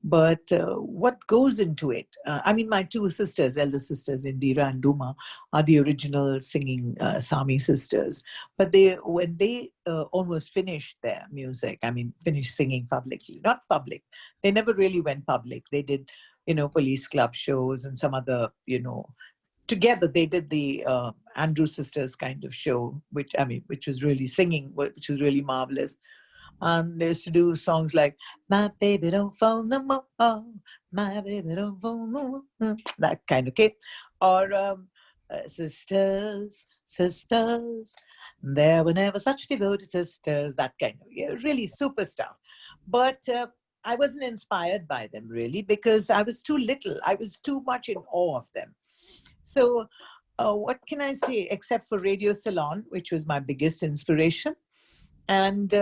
But what goes into it? I mean, my 2 sisters, elder sisters, Indira and Duma, are the original singing Sami sisters. But when they almost finished their music, I mean, finished singing publicly, not public, they never really went public. They did, police club shows and some other, together they did the Andrew Sisters kind of show, which was really singing, which was really marvelous. And they used to do songs like "My baby don't phone no more, my baby don't phone no more," that kind of, okay, or sisters, sisters, there were never such devoted sisters, that kind of, really super stuff. But I wasn't inspired by them really because I was too little. I was too much in awe of them. So what can I say except for Radio Salon, which was my biggest inspiration, and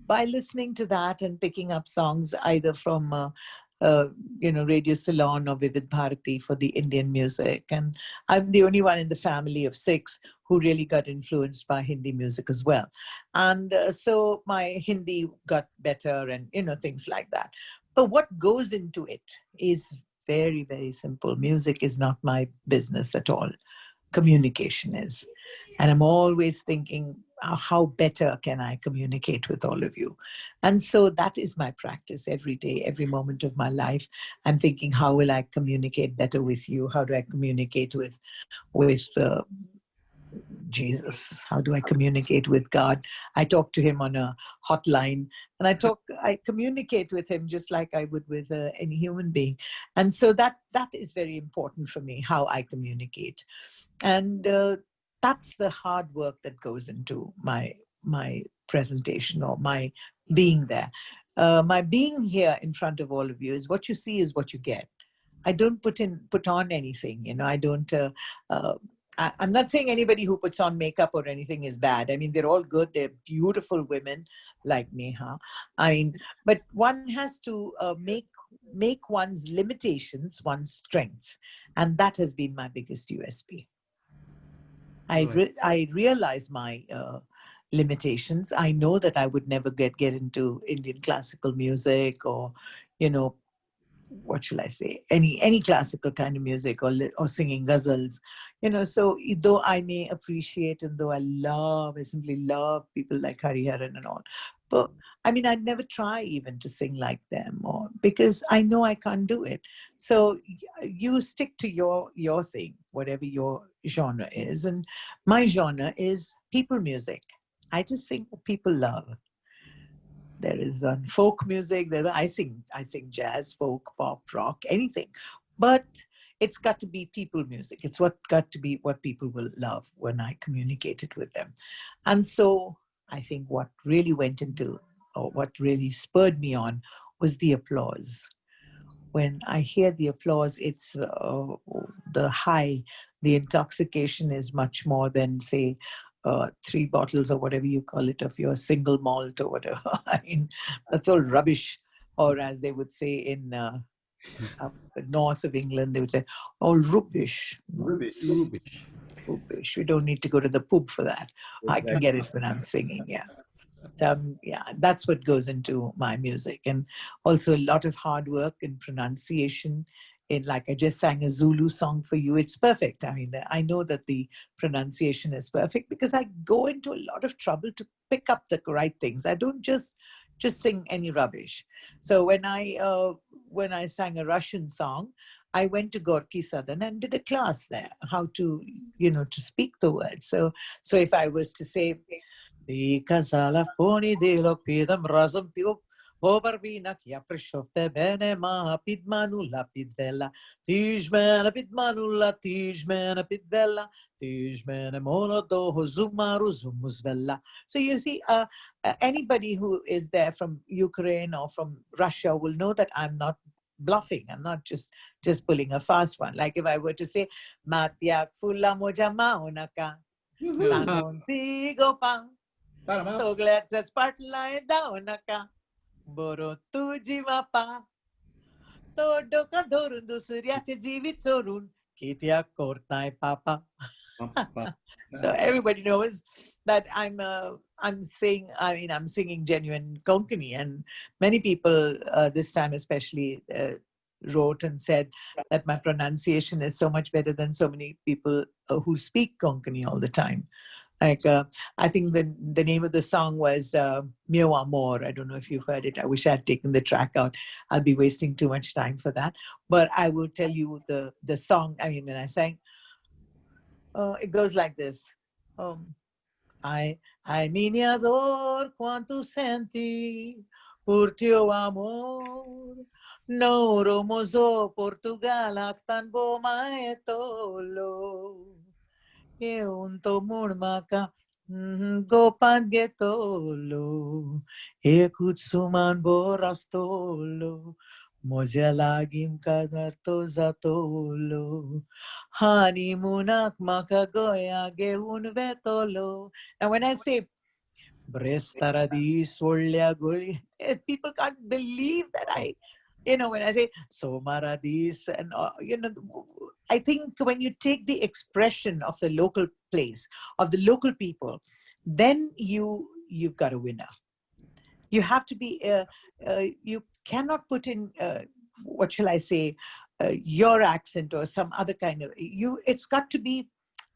by listening to that and picking up songs either from Radio Salon or Vivid Bharati for the Indian music. And I'm the only one in the family of 6 who really got influenced by Hindi music as well. And so my Hindi got better and, things like that. But what goes into it is very, very simple. Music is not my business at all. Communication is. And I'm always thinking, how better can I communicate with all of you? And so that is my practice every day, every moment of my life. I'm thinking, how will I communicate better with you? How do I communicate with Jesus? How do I communicate with God? I talk to him on a hotline, and I communicate with him just like I would with any human being. And so that is very important for me, how I communicate. And that's the hard work that goes into my presentation or my being there. My being here in front of all of you is what you see is what you get. I don't put on anything, I don't. I'm not saying anybody who puts on makeup or anything is bad. I mean, they're all good. They're beautiful women like Neha. I mean, but one has to make one's limitations one's strengths, and that has been my biggest USP. I realize my limitations. I know that I would never get into Indian classical music or, what shall I say, any classical kind of music or singing ghazals, so though I may appreciate and though I simply love people like Hariharan and all, but I mean, I'd never try even to sing like them because I know I can't do it. So you stick to your thing, whatever your genre is. And my genre is people music. I just sing what people love. There is folk music. I sing jazz, folk, pop, rock, anything. But it's got to be people music. It's got to be what people will love when I communicate it with them. And so I think what really went into, or what really spurred me on, was the applause. When I hear the applause, it's the high, the intoxication is much more than, say, 3 bottles or whatever you call it of your single malt or whatever. I mean, that's all rubbish. Or as they would say in up north of England, they would say, all rubbish. Rubbish. Rubbish. We don't need to go to the pub for that. I can get it when I'm singing, yeah. Yeah, that's what goes into my music, and also a lot of hard work in pronunciation. In like I just sang a Zulu song for you, it's perfect. I mean, I know that the pronunciation is perfect because I go into a lot of trouble to pick up the right things. I don't just sing any rubbish. So when I sang a Russian song, I went to Gorky Southern and did a class there, how to to speak the words. So if I was to say di casala poni delok pidam razum piu Obarvina kia prishofte bene ma pidmanulla pidvella tijmena pidmanulla tijmena pidvella tijmena monodo zumaru zumusvella. So you see, anybody who is there from Ukraine or from Russia will know that I'm not bluffing. I'm not just pulling a fast one. Like if I were to say matyak fulla moja maunaka sangontigo pa. So glad that spotlight down naka boro tuji mapa to doka dorundu suryache jivi chorun kitia kortai papa. So everybody knows that I'm saying. I mean, I'm singing genuine Konkani, and many people this time especially wrote and said that my pronunciation is so much better than so many people who speak Konkani all the time. Like I think the name of the song was Mio Amor. I don't know if you've heard it. I wish I had taken the track out. I'll be wasting too much time for that. But I will tell you the song. I mean, when I sang, it goes like this. Ai minha dor quanto senti por teu amor. No romoso Portugal tan bo maetolo. E un tomur maka gopan getolo. E kutsuman borastolo. Moja lagim kadarto zatolo. Honeymoon maka goya geun vetolo. And when I say Brestaradis Volya Guli, people can't believe that when I say Somaradis and I think when you take the expression of the local place, of the local people, then you've got a winner. You have to be you cannot put in what shall I say your accent or some other kind of it's got to be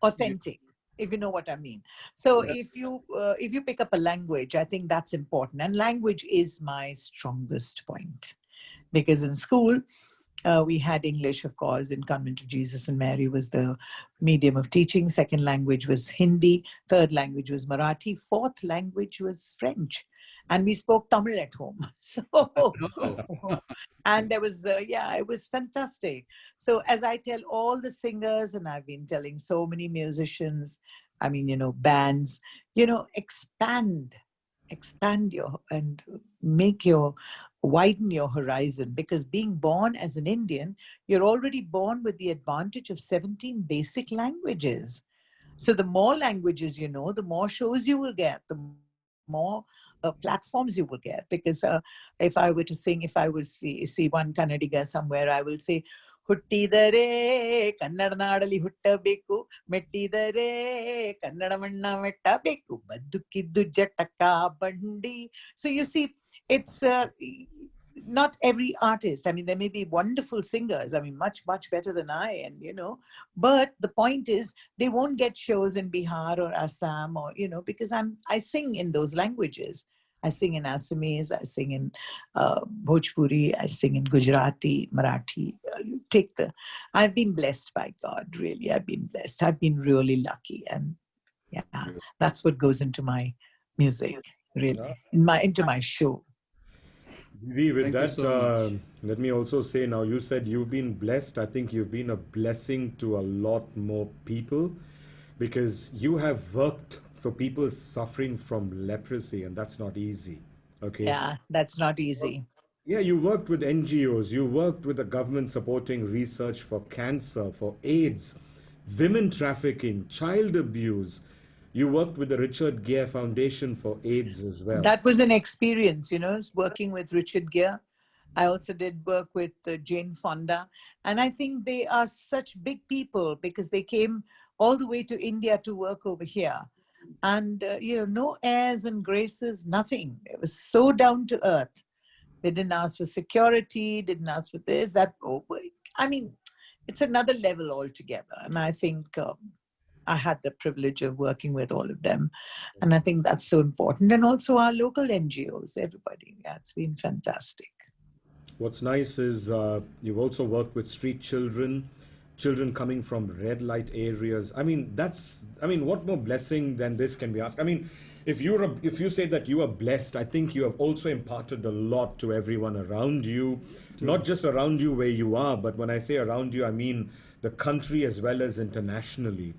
authentic, if you know what I mean. So if you pick up a language, I think that's important, and language is my strongest point, because in school we had English, of course, in Convent of Jesus and Mary was the medium of teaching. Second language was Hindi. Third language was Marathi. Fourth language was French. And we spoke Tamil at home. So, and there was, it was fantastic. So as I tell all the singers, and I've been telling so many musicians, I mean, bands, expand and widen your horizon, because being born as an Indian, you're already born with the advantage of 17 basic languages. So the more languages you know, the more shows you will get, the more platforms you will get. Because if I were to sing, if I would see one Kannadiga somewhere, I will say, ಹುಟ್ಟಿದರೆ ಕನ್ನಡ ನಾಡಲಿ ಹುಟ್ಟಬೇಕು, ಮೆಟ್ಟಿದರೆ ಕನ್ನಡ ಮಣ್ಣ ಮೆಟ್ಟಬೇಕು, ಬದುಕಿದ್ದು ಜಟಕ ಬಂಡಿ. So you see, it's not every artist. I mean, there may be wonderful singers, I mean, much, much better than I, and, but the point is, they won't get shows in Bihar or Assam or, because I sing in those languages. I sing in Assamese, I sing in Bhojpuri, I sing in Gujarati, Marathi. I've been blessed by God, really. I've been blessed. I've been really lucky. And yeah, that's what goes into my music, really, into my show. With Thank you that, so much. let me also say, now you said you've been blessed. I think you've been a blessing to a lot more people, because you have worked for people suffering from leprosy, and that's not easy. Okay. Yeah, that's not easy. Yeah, you worked with NGOs, you worked with the government supporting research for cancer, for AIDS, women trafficking, child abuse. You worked with the Richard Gere Foundation for AIDS as well. That was an experience, working with Richard Gere. I also did work with Jane Fonda. And I think they are such big people because they came all the way to India to work over here. And, no airs and graces, nothing. It was so down to earth. They didn't ask for security, didn't ask for this, that. Oh, I mean, it's another level altogether. And I think I had the privilege of working with all of them. And I think that's so important. And also our local NGOs, everybody. Yeah, it's been fantastic. What's nice is you've also worked with street children, children coming from red light areas. What more blessing than this can be asked? I mean, if you say that you are blessed, I think you have also imparted a lot to everyone around you, not just around you where you are, but when I say around you, I mean the country as well as internationally.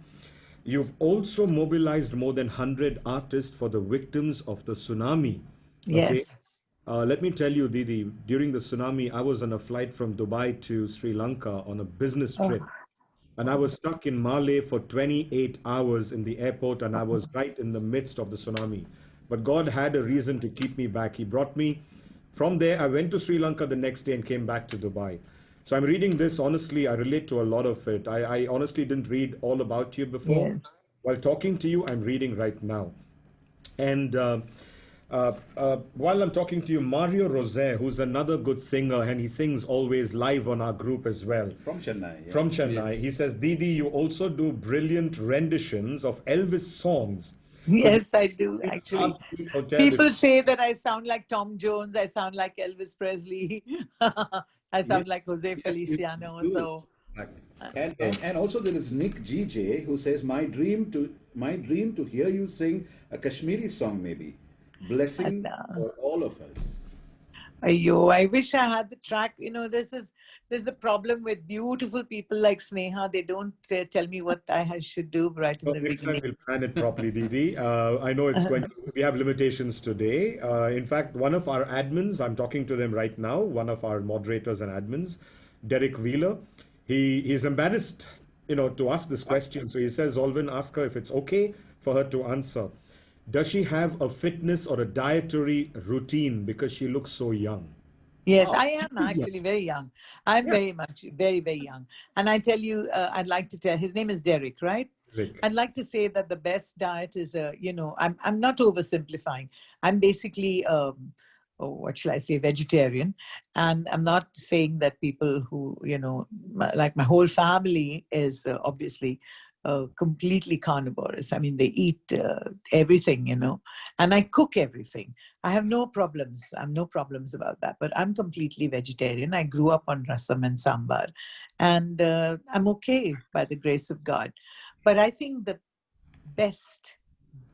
You've also mobilized more than 100 artists for the victims of the tsunami. Okay. Yes. Let me tell you, Didi, during the tsunami, I was on a flight from Dubai to Sri Lanka on a business trip. And I was stuck in Malé for 28 hours in the airport, and I was right in the midst of the tsunami. But God had a reason to keep me back. He brought me from there. I went to Sri Lanka the next day and came back to Dubai. So I'm reading this. Honestly, I relate to a lot of it. I honestly didn't read all about you before. Yes. While talking to you, I'm reading right now. And while I'm talking to you, Mario Rosé, who's another good singer, and he sings always live on our group as well. From Chennai. Yeah. From Chennai. Yes. He says, Didi, you also do brilliant renditions of Elvis songs. Yes, I do, actually. Hotel. People say that I sound like Tom Jones, I sound like Elvis Presley, I sound like Jose Feliciano. do. So, And also there is Nick GJ who says, my dream to hear you sing a Kashmiri song maybe. Blessing for all of us. Ayo, I wish I had the track. There's the problem with beautiful people like Sneha. They don't tell me what I should do right in the Next time beginning. we'll plan it properly, Didi. I know we have limitations today. In fact, one of our admins, I'm talking to them right now, one of our moderators and admins, Derek Wheeler, he's embarrassed, to ask this question. So he says, Olvin, ask her if it's okay for her to answer. Does she have a fitness or a dietary routine because she looks so young? Yes, I am actually very young. I'm very, very young. And I tell you, I'd like to tell, his name is Derek, right? Rick. I'd like to say that the best diet is, I'm not oversimplifying. I'm basically, what shall I say, vegetarian. And I'm not saying that people who, like my whole family is obviously completely carnivorous. I mean, they eat everything, and I cook everything. I have no problems. I have no problems about that, but I'm completely vegetarian. I grew up on rasam and sambar, and I'm okay by the grace of God. But I think the best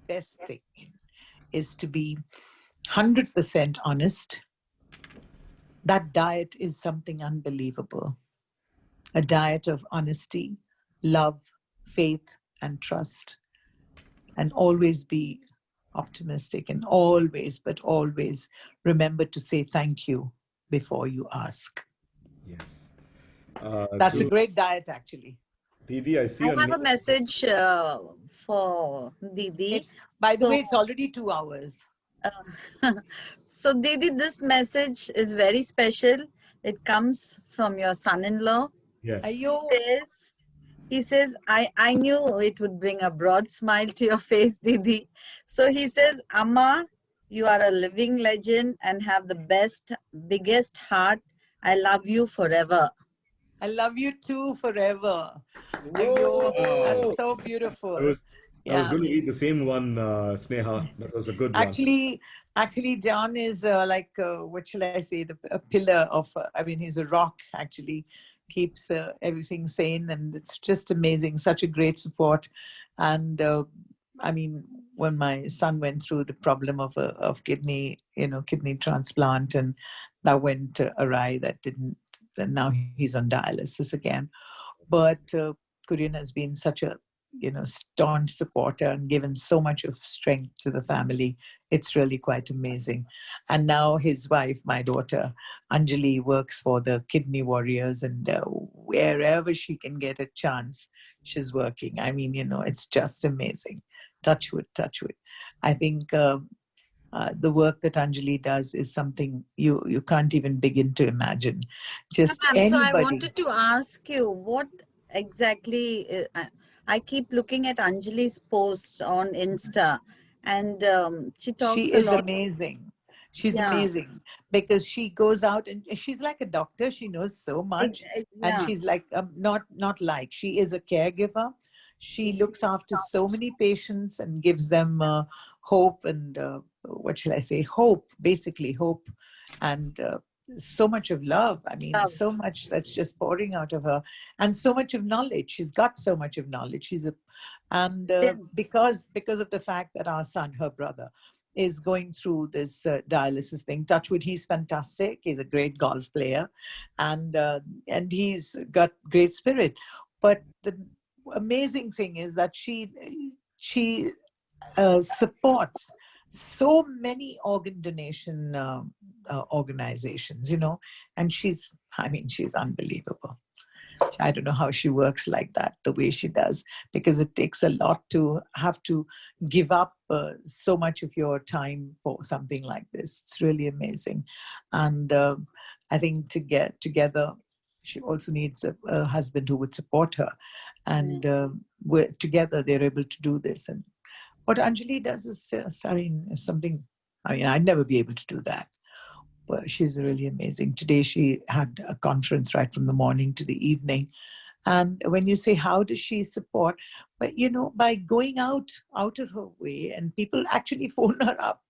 thing is to be 100% honest. That diet is something unbelievable. A diet of honesty, love, faith, and trust. And always be optimistic, and always remember to say thank you before you ask. Yes. That's a great diet, actually. Didi, I see I have a message for Didi. By the way, it's already 2 hours. So Didi, this message is very special. It comes from your son-in-law. Yes. He says, I knew it would bring a broad smile to your face, Didi. So he says, Amma, you are a living legend and have the biggest heart. I love you forever. I love you too forever. Ayyo, that's so beautiful. I was going to read the same one, Sneha. That was a good one. Actually, John is what shall I say, a pillar of, he's a rock, actually. Keeps everything sane, and it's just amazing. Such a great support. And when my son went through the problem of kidney transplant, and that went awry, and now he's on dialysis again. But Kurian has been such a staunch supporter and given so much of strength to the family. It's really quite amazing. And now his wife, my daughter, Anjali, works for the Kidney Warriors, and wherever she can get a chance, she's working. It's just amazing. Touch wood. I think the work that Anjali does is something you can't even begin to imagine. Just anybody. So I wanted to ask you, what exactly, I keep looking at Anjali's posts on Insta, and she talks She a is lot. amazing. She's Yeah, amazing because she goes out and she's like a doctor. She knows so much, and yeah. she's like not like she is a caregiver. She looks after so many patients and gives them hope and what should I say? Hope, basically hope, and so much of love. I mean, Love. so much that's just pouring out of her, and so much of knowledge. She's got so much of knowledge. She's a and because of the fact that our son, her brother, is going through this dialysis thing. Touchwood, he's fantastic. He's a great golf player, and he's got great spirit. But the amazing thing is that she supports so many organ donation organizations, and I mean, she's unbelievable. I don't know how she works like that, the way she does, because it takes a lot to have to give up so much of your time for something like this. It's really amazing. And I think to get together, she also needs a husband who would support her. And together they're able to do this. And what Anjali does is, I mean, something, I mean, I'd never be able to do that. Well, she's really amazing. Today she had a conference right from the morning to the evening. And when you say, how does she support? But, by going out of her way, and people actually phone her up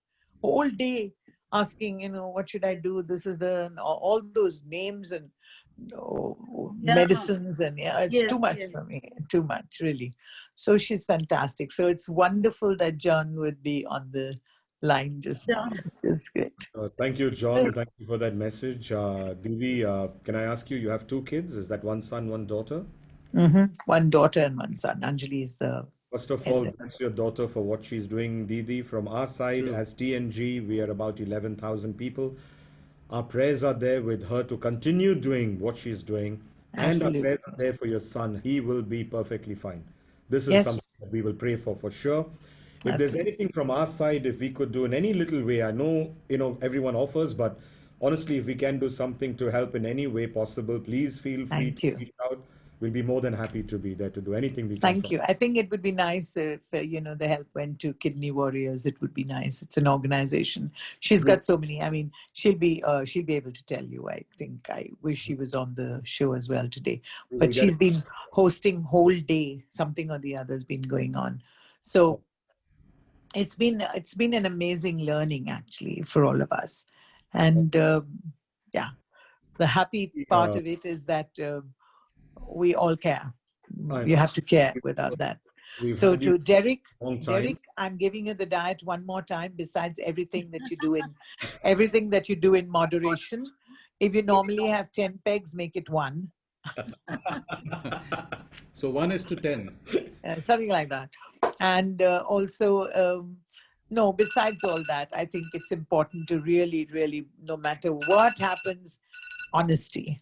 all day asking, what should I do? This is all those names and Yeah. medicines. And yeah, it's Yes, too much yes. for me, too much, really. So she's fantastic. So it's wonderful that John would be on the line just now. It's just great. Thank you, John. Thank you for that message. Divi, can I ask you, you have two kids? Is that one son, one daughter? One daughter and one son. Anjali is the First of all, elder. bless your daughter for what she's doing, Didi. From our side, True. as TNG, we are about 11,000 people. Our prayers are there with her to continue doing what she's doing. And our Absolutely. prayers are there for your son. He will be perfectly fine. This is Yes, something that we will pray for sure. If there's absolutely. anything from our side, if we could do in any little way, I know, everyone offers, but honestly, if we can do something to help in any way possible, please feel free to Thank you. reach out. We'll be more than happy to be there to do anything we can Thank for. you. I think it would be nice if, the help went to Kidney Warriors. It would be nice. It's an organization. She's got so many. I mean, she'll be able to tell you. I think I wish she was on the show as well today. We will But get she's been hosting whole day. Something or the other has been going on. So it's been an amazing learning actually for all of us. And yeah, the happy part of it is that we all care. I You know. have to care without that. We've So had you to Derek, a long time. I'm giving you the diet one more time. Besides everything that you do in moderation, if you normally have 10 pegs, make it 1, So 1:10. something like that. And also, no. Besides all that, I think it's important to really, really, no matter what happens, honesty,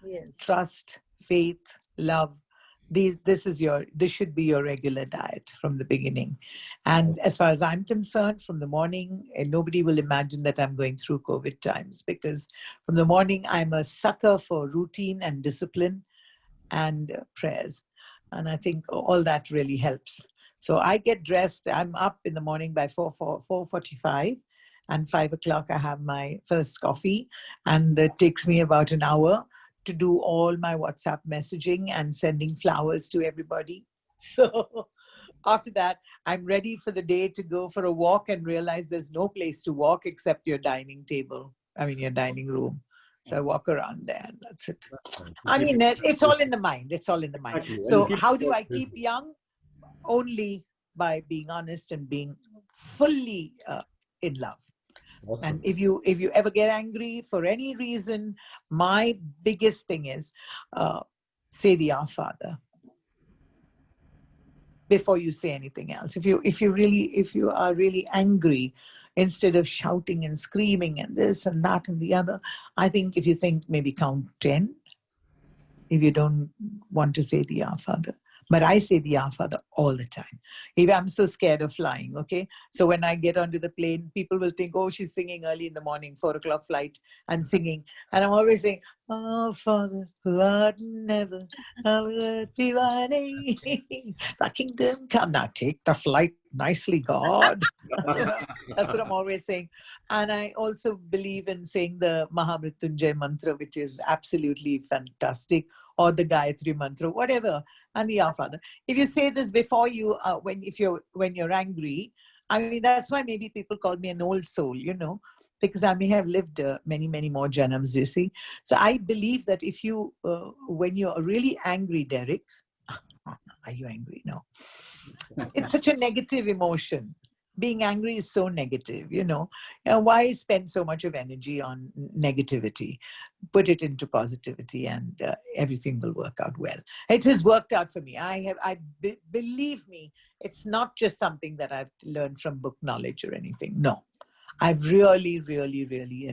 Yes. trust, faith, love. This should be your regular diet from the beginning. And as far as I'm concerned, from the morning, and nobody will imagine that I'm going through COVID times, because from the morning I'm a sucker for routine and discipline and prayers. And I think all that really helps. So I get dressed. I'm up in the morning by 4:45, and 5 o'clock I have my first coffee, and it takes me about an hour to do all my WhatsApp messaging and sending flowers to everybody. So after that, I'm ready for the day to go for a walk and realize there's no place to walk except your dining table. I mean, your dining room. So I walk around there and that's it. I mean, it's all in the mind. It's all in the mind. Exactly. And So keep how do I busy. keep young? Only by being honest and being fully in love. Awesome. And if you ever get angry for any reason, my biggest thing is say the Our Father before you say anything else. If you are really angry, instead of shouting and screaming and this and that and the other, I think if you think, maybe count 10. If you don't want to say the Our Father, But I say the Our Father all the time. If I'm so scared of flying, okay? So when I get onto the plane, people will think, oh, she's singing early in the morning, 4 o'clock flight, I'm singing. And I'm always saying, oh, Father, who art in heaven, hallowed be thy name. Thy kingdom come. Now take the flight nicely, God. That's what I'm always saying. And I also believe in saying the Mahamrityunjay mantra, which is absolutely fantastic, or the Gayatri mantra, whatever, and the Our Father. If you say this before you, when you're angry, I mean, that's why maybe people call me an old soul, you know, because I may have lived many, many more janams, you see. So I believe that if you, when you're really angry, Derek, are you angry? No. It's such a negative emotion. Being angry is so negative, you know. Why spend so much of energy on negativity? Put it into positivity and everything will work out well. It has worked out for me. Believe me, it's not just something that I've learned from book knowledge or anything. No, I've really, really, really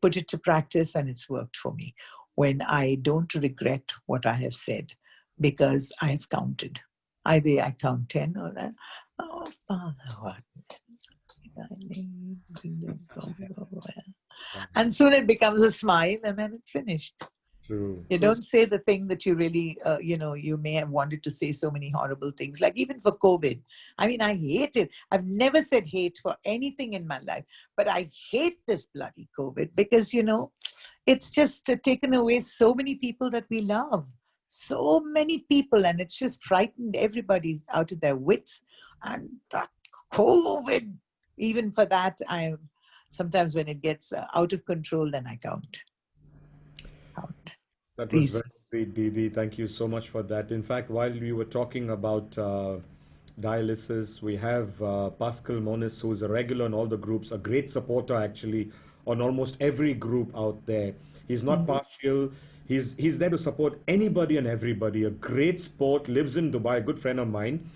put it to practice and it's worked for me when I don't regret what I have said because I have counted. Either I count 10 or that. Oh, Father, what? And soon it becomes a smile and then it's finished. True. You don't say the thing that you really, you may have wanted to say so many horrible things, like even for COVID. I mean, I hate it. I've never said hate for anything in my life, but I hate this bloody COVID because, you know, it's just taken away so many people that we love. So many people, and it's just frightened everybody out of their wits. And that COVID, even for that, sometimes when it gets out of control, then I count. That was very sweet, Didi. Thank you so much for that. In fact, while we were talking about dialysis, we have Pascal Monis, who's a regular in all the groups, a great supporter actually on almost every group out there. He's not partial. He's there to support anybody and everybody. A great sport, lives in Dubai, a good friend of mine.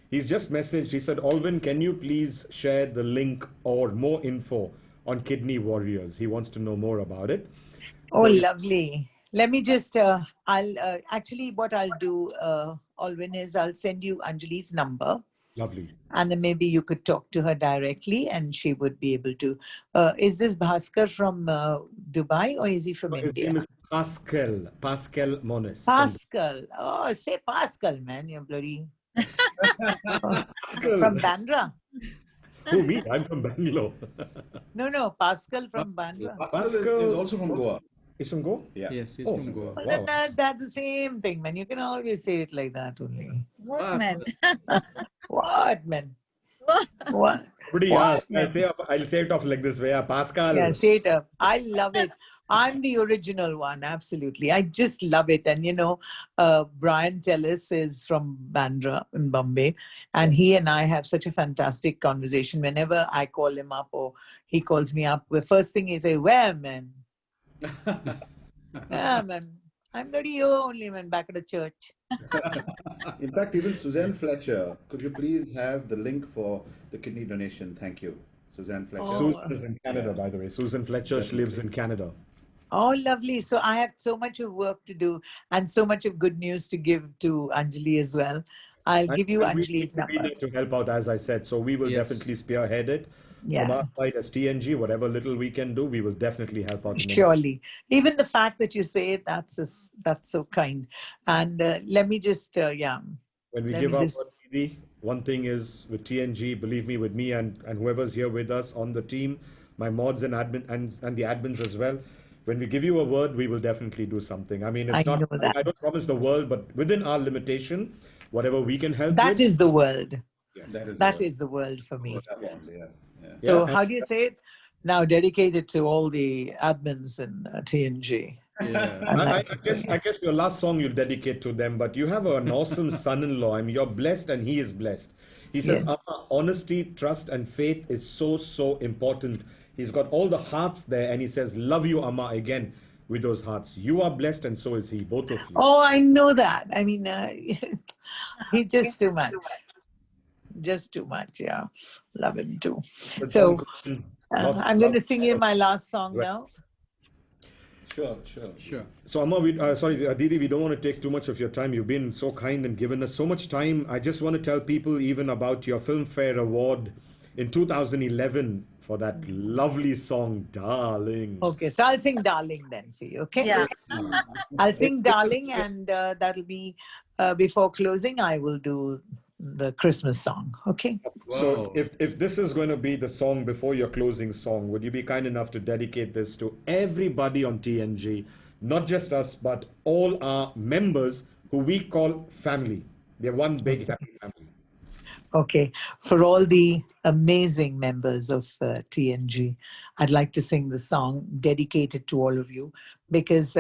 He's just messaged, he said, Alvin, can you please share the link or more info on Kidney Warriors? He wants to know more about it. Oh, lovely. Let me just, actually what I'll do, Alvin, is I'll send you Anjali's number. Lovely. And then maybe you could talk to her directly and she would be able to. Is this Bhaskar from Dubai or is he from His India? name is Pascal Monis. Pascal. Oh, say Pascal, man. You're bloody. Pascal. From Bandra? Who, me? I'm from Bangalore. No, Pascal from Bandra. Pascal is also from Goa. He's from Goa? Yeah. Yes, he's Oh, from Goa. Well, wow. then that's the same thing, man. You can always say it like that only. What, man? What, man? What? Pretty, What, I'll say it off like this way. Pascal. Yeah, say it up. I love it. I'm the original one, absolutely. I just love it. And, you know, Brian Tellis is from Bandra in Bombay. And he and I have such a fantastic conversation. Whenever I call him up or he calls me up, the first thing he says, where, man? Yeah, man. I'm bloody only, man, back at the church. In fact, even Suzanne Fletcher, could you please have the link for the kidney donation? Thank you. Suzanne Fletcher. Oh. Susan is in Canada, by the way. Susan Fletcher, she lives in Canada. Oh, lovely. So I have so much of work to do and so much of good news to give to Anjali as well. I'll give you And we Anjali's need number. to help out, as I said. So we will Yes. definitely spearhead it. From Yeah. our side as TNG, whatever little we can do, we will definitely help out. Surely. Even the fact that you say it, that's so kind. And let me just, When we Let give me up just- on TV, one thing is with TNG, believe me, with me and whoever's here with us on the team, my mods and admin and the admins as well. When we give you a word, we will definitely do something. I mean, it's I not, know that. I don't promise the world, but within our limitation, whatever we can help that with. is the world. Yes. That is the world for me. That was, yeah. So Yeah, how do you say it? Now dedicated to all the admins in TNG. Yeah. I guess your last song you'll dedicate to them, but you have an awesome son-in-law. I mean, you're blessed and he is blessed. He says, Yeah. Amma, honesty, trust, and faith is so, so important. He's got all the hearts there, and he says, love you, Amma, again, with those hearts. You are blessed, and so is he, both of you. Oh, I know that. I mean, he's just too much. Just too much, yeah. Love him too. It's So all good. Lots of I'm going to love. sing you my last song Right. now. Sure, sure. Sure. So, Amma, Didi, we don't want to take too much of your time. You've been so kind and given us so much time. I just want to tell people even about your Filmfare Award in 2011 for that lovely song, Darling. Okay, so I'll sing Darling then for you, okay? Yeah. I'll sing Darling, and that'll be before closing. I will do the Christmas song, okay? So Wow. if this is going to be the song before your closing song, would you be kind enough to dedicate this to everybody on TNG, not just us, but all our members who we call family? We are one big happy family. Okay, for all the amazing members of TNG, I'd like to sing the song dedicated to all of you because,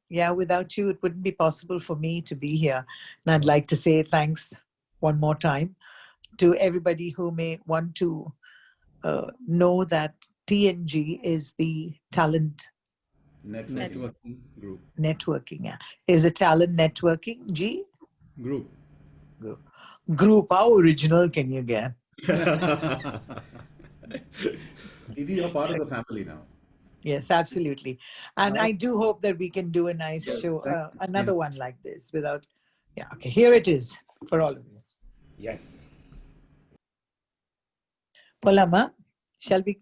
yeah, without you, it wouldn't be possible for me to be here. And I'd like to say thanks one more time to everybody who may want to know that TNG is the talent Networking group. networking, yeah, is a talent networking Group. group. How original can you get? Didi, you're part of the family now. Yes, absolutely. And I do hope that we can do a nice show, another Yeah. one like this without, yeah, okay, here it is for all of you. Yes. Well, Amma, shall we?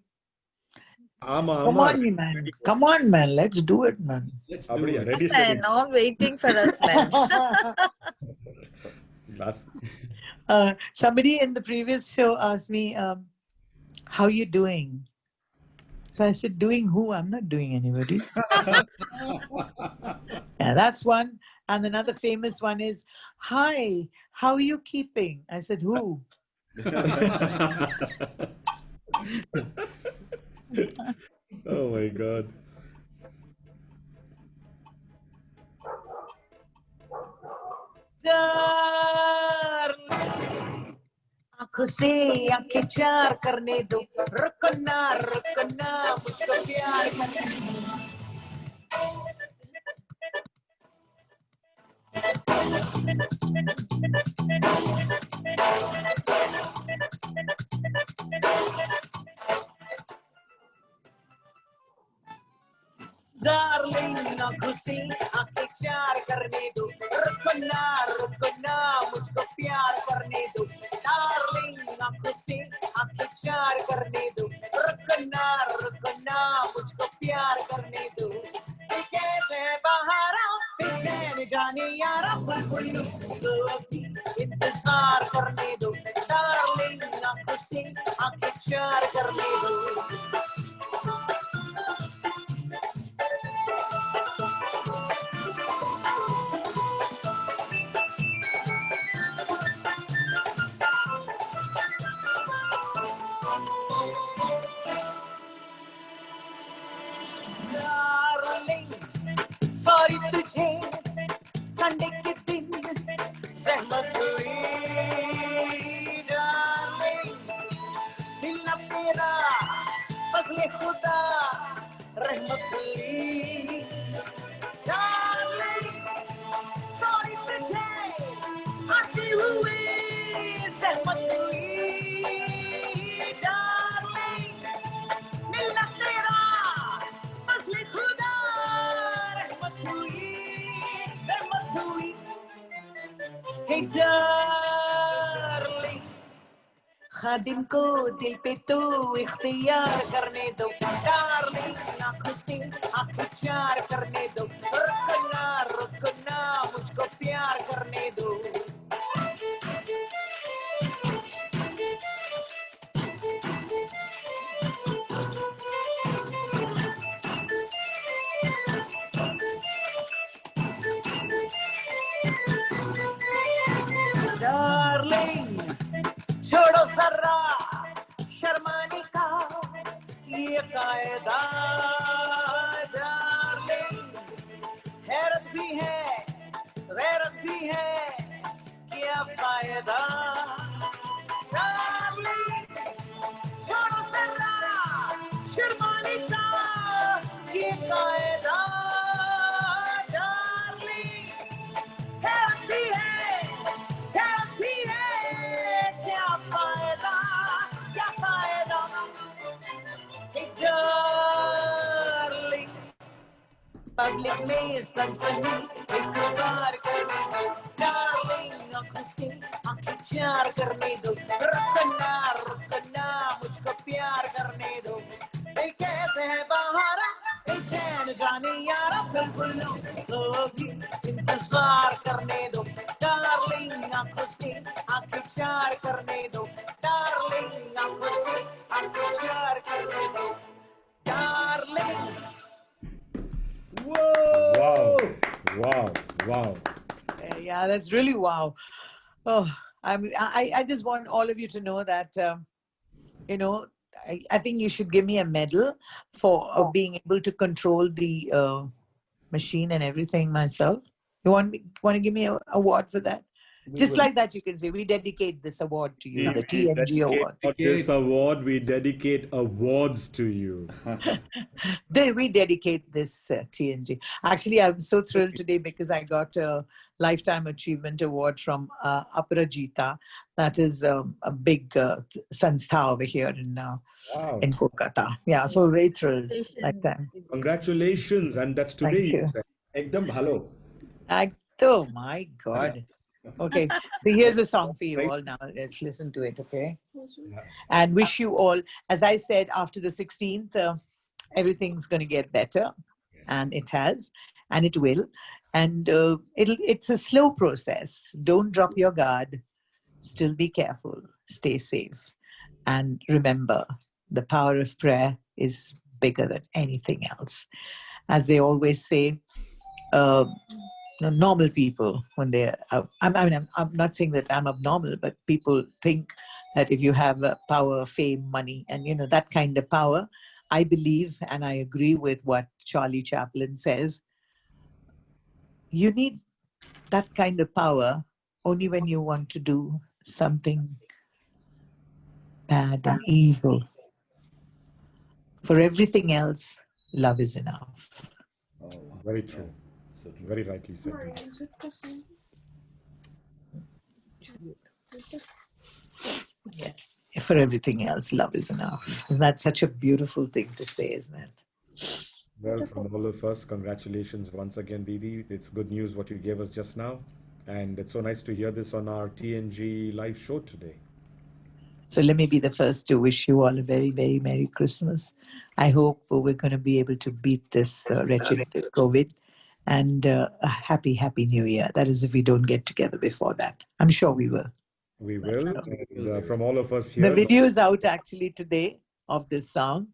Amma, Come Amma. on, man. Come on, man. Let's do it, man. Let's do Abadiya, it. ready, Man, steady. all waiting for us, man. Last. Somebody in the previous show asked me, how you doing? So I said, doing who? I'm not doing anybody. Yeah, that's one. And another famous one is, hi, how are you keeping? I said, who? Oh my God. आंखों से आंखें चार करने दो रुकना रुकना मुझको प्यार करने दो डार्लिंग आंखों से आंखें चार करने दो रुकना मुझको प्यार करने दो डार्लिंग आंखों से आंखें चार करने दो रुकना मुझको प्यार करने दो कैसे बहारा पीछे जाने यारा बुलबुल तो अभी इंतजार करने दो डार्लिंग आंखों से आंखें चार करने दो सॉरी तुझे संडे के दिन जहमत हुई डार्लिंग मिलना तेरा फजले खुदा रहमत हुई डार्लिंग सॉरी तुझे आते हुए जहमत हुई डार्लिंग मिलना तेरा फजले खुदा रहमत हुई Hey darling खादिम को दिल पे तो इख्तियार करने दो डार्लिंग आंखों से आंखें चार करने दो रुकना मुझको प्यार करने दो डार्लिंग छोड़ो जरा शर्माने का ये कायदा डार्लिंग हैरत भी है गैरत भी है क्या फायदा डार्लिंग छोड़ो जरा शर्माने का ये कायदा डार्लिंग हैरत भी है सनसनी इकरार करने दो डार्लिंग आंखों से आंखें चार करने दो रुकना मुझको प्यार करने दो ये कैसे है बहारा ये चैन जाने यारा बुलबुलों को भी इंतजार करने दो डार्लिंग आंखों से आंखें चार करने दो डार्लिंग आंखों से आंखें चार करने दो darling Wow, wow, wow. Yeah, that's really wow. Oh, I just want all of you to know that, you know, I think you should give me a medal for being able to control the machine and everything myself. You want to give me an award for that? Just like that, you can say, we dedicate this award to you, the TNG award. For this award, we dedicate awards to you. We dedicate this TNG. Actually, I'm so thrilled today because I got a Lifetime Achievement Award from Aparajita. That is a big sanstha over here Wow. in Kolkata. Yeah, so very thrilled like that. Congratulations. And that's Thank today. you. Ekdam bhalo. Oh my God. Okay, so here's a song for you all now. Let's listen to it, okay? And wish you all, as I said, after the 16th, everything's going to get better. And it has, and it will. And it's a slow process. Don't drop your guard. Still be careful. Stay safe. And remember, the power of prayer is bigger than anything else. As they always say, normal people, when they're, I'm not saying that I'm abnormal, but people think that if you have power, fame, money, and that kind of power, I believe and I agree with what Charlie Chaplin says. You need that kind of power only when you want to do something bad and evil. For everything else, love is enough. Oh, Very true. so true. Very rightly said. Yeah. For everything else, love is enough. And that's such a beautiful thing to say, isn't it? Well, from all of us, congratulations once again, Didi. It's good news what you gave us just now. And it's so nice to hear this on our TNG live show today. So let me be the first to wish you all a very, very Merry Christmas. I hope we're going to be able to beat this wretched COVID, and a happy, happy New Year. That is, if we don't get together before that. I'm sure we will. We will. And from all of us The here, video is out actually today of this song,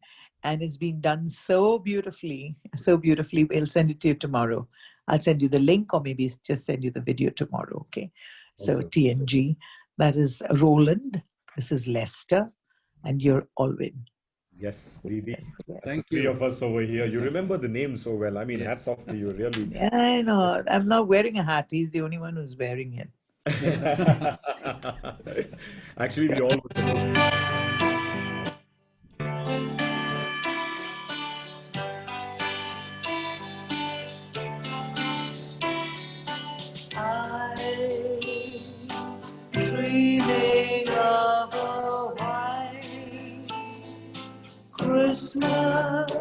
and it's been done so beautifully, so beautifully. We'll send it to you tomorrow. I'll send you the link, or maybe just send you the video tomorrow, okay? So Awesome. TNG, that is Roland, this is Lester, and you're Alwyn. yes, Didi. Thank Three you. of us over here. You remember the name so well. I mean, hats off to you, really. Yeah, I know. I'm not wearing a hat. He's the only one who's wearing it. Actually, we all were supposed to. Dreaming of a white Christmas,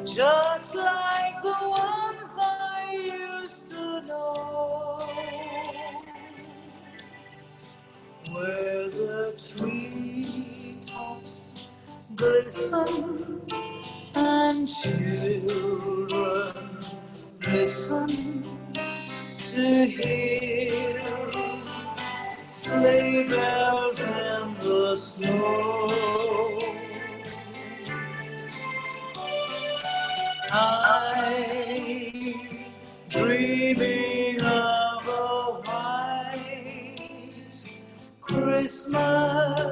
just like the ones I used to know, where the treetops glisten and children listen to hear sleigh bells in the snow. I'm dreaming of a white Christmas,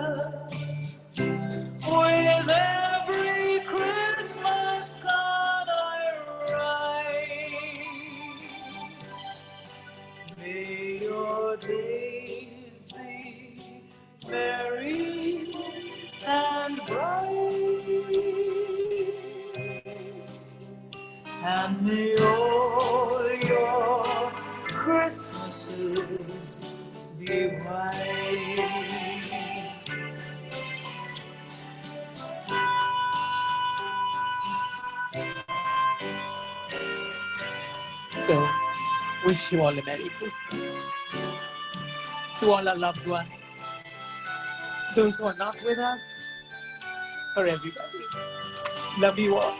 with every Christmas card I write. May your days be merry and bright, and may all your Christmases be white. So, wish you all a Merry Christmas. To all our loved ones, those who are not with us, for everybody. Love you all.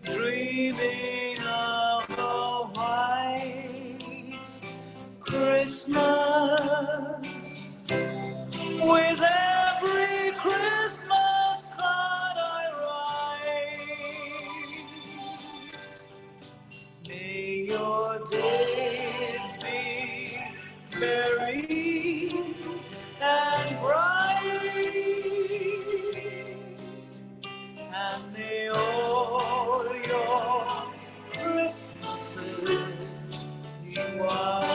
Dreaming of a white Christmas, with every Christmas card I write. May your days be merry and bright, and may all your Christmases be white.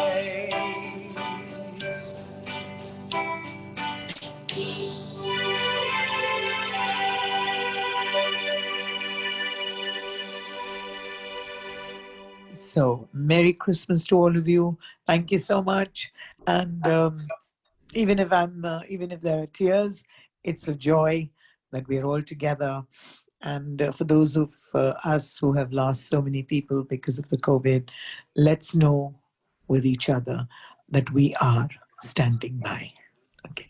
So, Merry Christmas to all of you. Thank you so much. And even if there are tears, it's a joy that we're all together. And for those of us who have lost so many people because of the COVID, let's know with each other that we are standing by. Okay.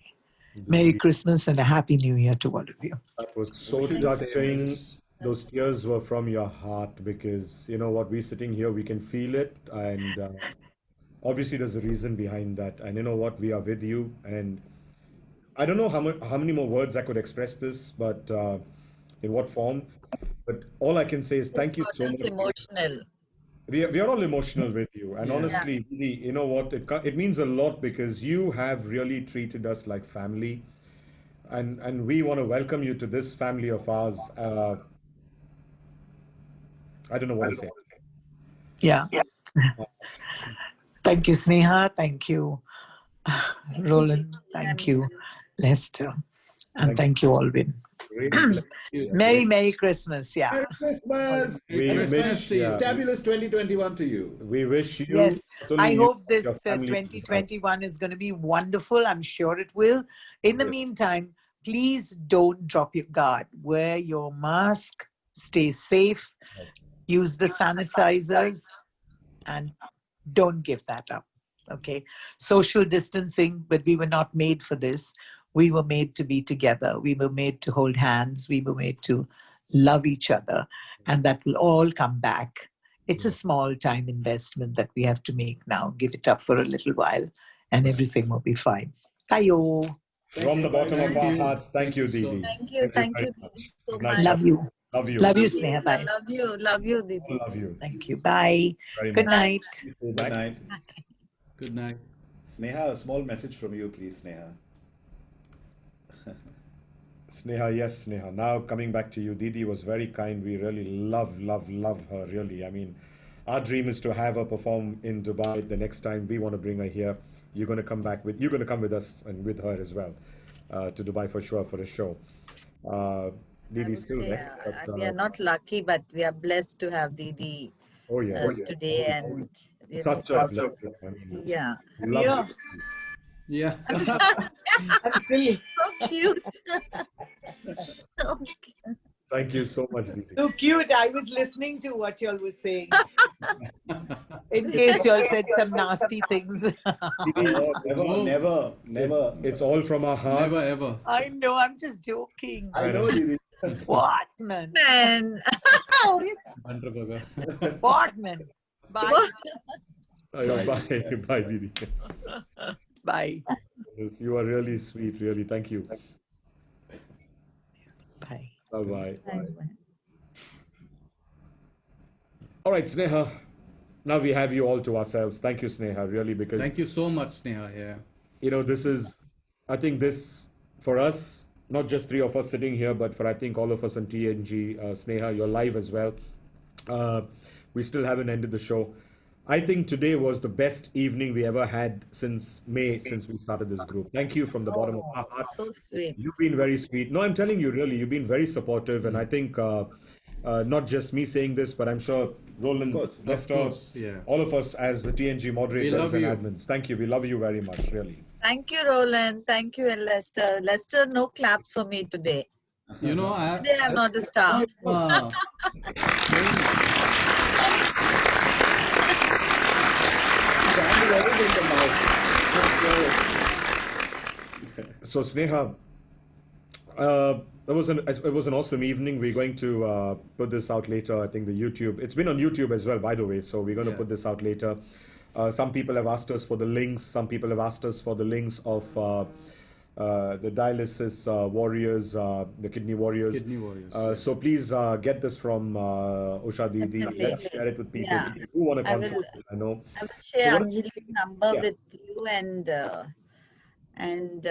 Merry Christmas and a Happy New Year to all of you. That was so We should say touching. this. Those tears were from your heart because you know what, we're sitting here, we can feel it, and obviously there's a reason behind that. And you know what, we are with you, and I don't know how many more words I could express this, but in what form. But all I can say is thank you so Got us much. emotional. We are all emotional with you, and Yeah. honestly, Didi, you know what, it means a lot because you have really treated us like family, and we want to welcome you to this family of ours. I don't know what to say. Yeah. Thank you, Sneha. Thank you, Roland. Thank you, Lester. And thank you, Alvin. Great bless. Merry Christmas. Yeah. Merry Christmas! We And wish, to you. yeah, fabulous 2021 to you. we wish you, Yes. not only I you, hope but your this family, 2021 is going to be wonderful. I'm sure it will. In the Yes. meantime, please don't drop your guard. Wear your mask, stay safe, use the sanitizers, and don't give that up. Okay. Social distancing, but we were not made for this. We were made to be together. We were made to hold hands. We were made to love each other. And that will all come back. It's a small time investment that we have to make now. Give it up for a little while and everything will be fine. Kayo. From the bottom of Thank our you. hearts, thank you, Thank you so Didi. Thank you. Thank very you, much. Didi, so Good night, much. Love you. Love you. Love you, Love you. Sneha. Bye. Love you, Didi. Love you. Thank you. Bye. Very Good much. night. Stay Good back. night. Good night. Sneha, a small message from you, please, Sneha. Sneha, yes, Sneha. Now coming back to you, Didi was very kind. We really love her, really. I mean, our dream is to have her perform in Dubai. The next time we want to bring her here, you're going to come with us and with her as well to Dubai for sure for a show. I Didi's would still say, there, but we are not lucky, but we are blessed to have Didi oh yes, today, and you know, such a blessing. I mean, yeah, love Yeah. it. Yeah. I'm silly. so cute. Okay. Thank you so much, Didi. So cute. I was listening to what y'all were saying. In case y'all said some nasty things. Never. It's all from our heart. Never ever. I know, I'm just joking. I know, Didi. What, man? Man. Bandra Baga. What, man? Bye. Bye, bye, Didi. Bye. Yes, you are really sweet, really. Thank you. Bye. Bye bye. All right, Sneha. Now we have you all to ourselves. Thank you, Sneha, really, because Thank you so much, Sneha. Yeah. you know, I think this, for us, not just three of us sitting here, but for I think all of us on TNG, Sneha, you're live as well. We still haven't ended the show. I think today was the best evening we ever had since May, since we started this group. Thank you from the bottom of our Oh, heart. so sweet. You've been very sweet. No, I'm telling you, really, you've been very supportive, and I Mm. think not just me saying this, but I'm sure Of Roland, course. Of Lester, course, yeah. all of us as the TNG We moderators love and you. admins. Thank you. We love you very much, really. Thank you, Roland. Thank you, and Lester. Lester, no claps for me today. You know, Today I'm not a star. uh, saying, Sandy, everything in the mouth. So, Sneha, it was an awesome evening. We're going to put this out later. I think the YouTube. It's been on YouTube as well, by the way. So we're going to yeah. put this out later. Some people have asked us for the links. Some people have asked us for the links of the dialysis warriors, the kidney warriors. Kidney warriors. Yeah. So please get this from Usha Didi. Definitely. Let's share it with people. Yeah. People who want to I consult. will. I know. I will share So what- Anjali's number Yeah. with you, and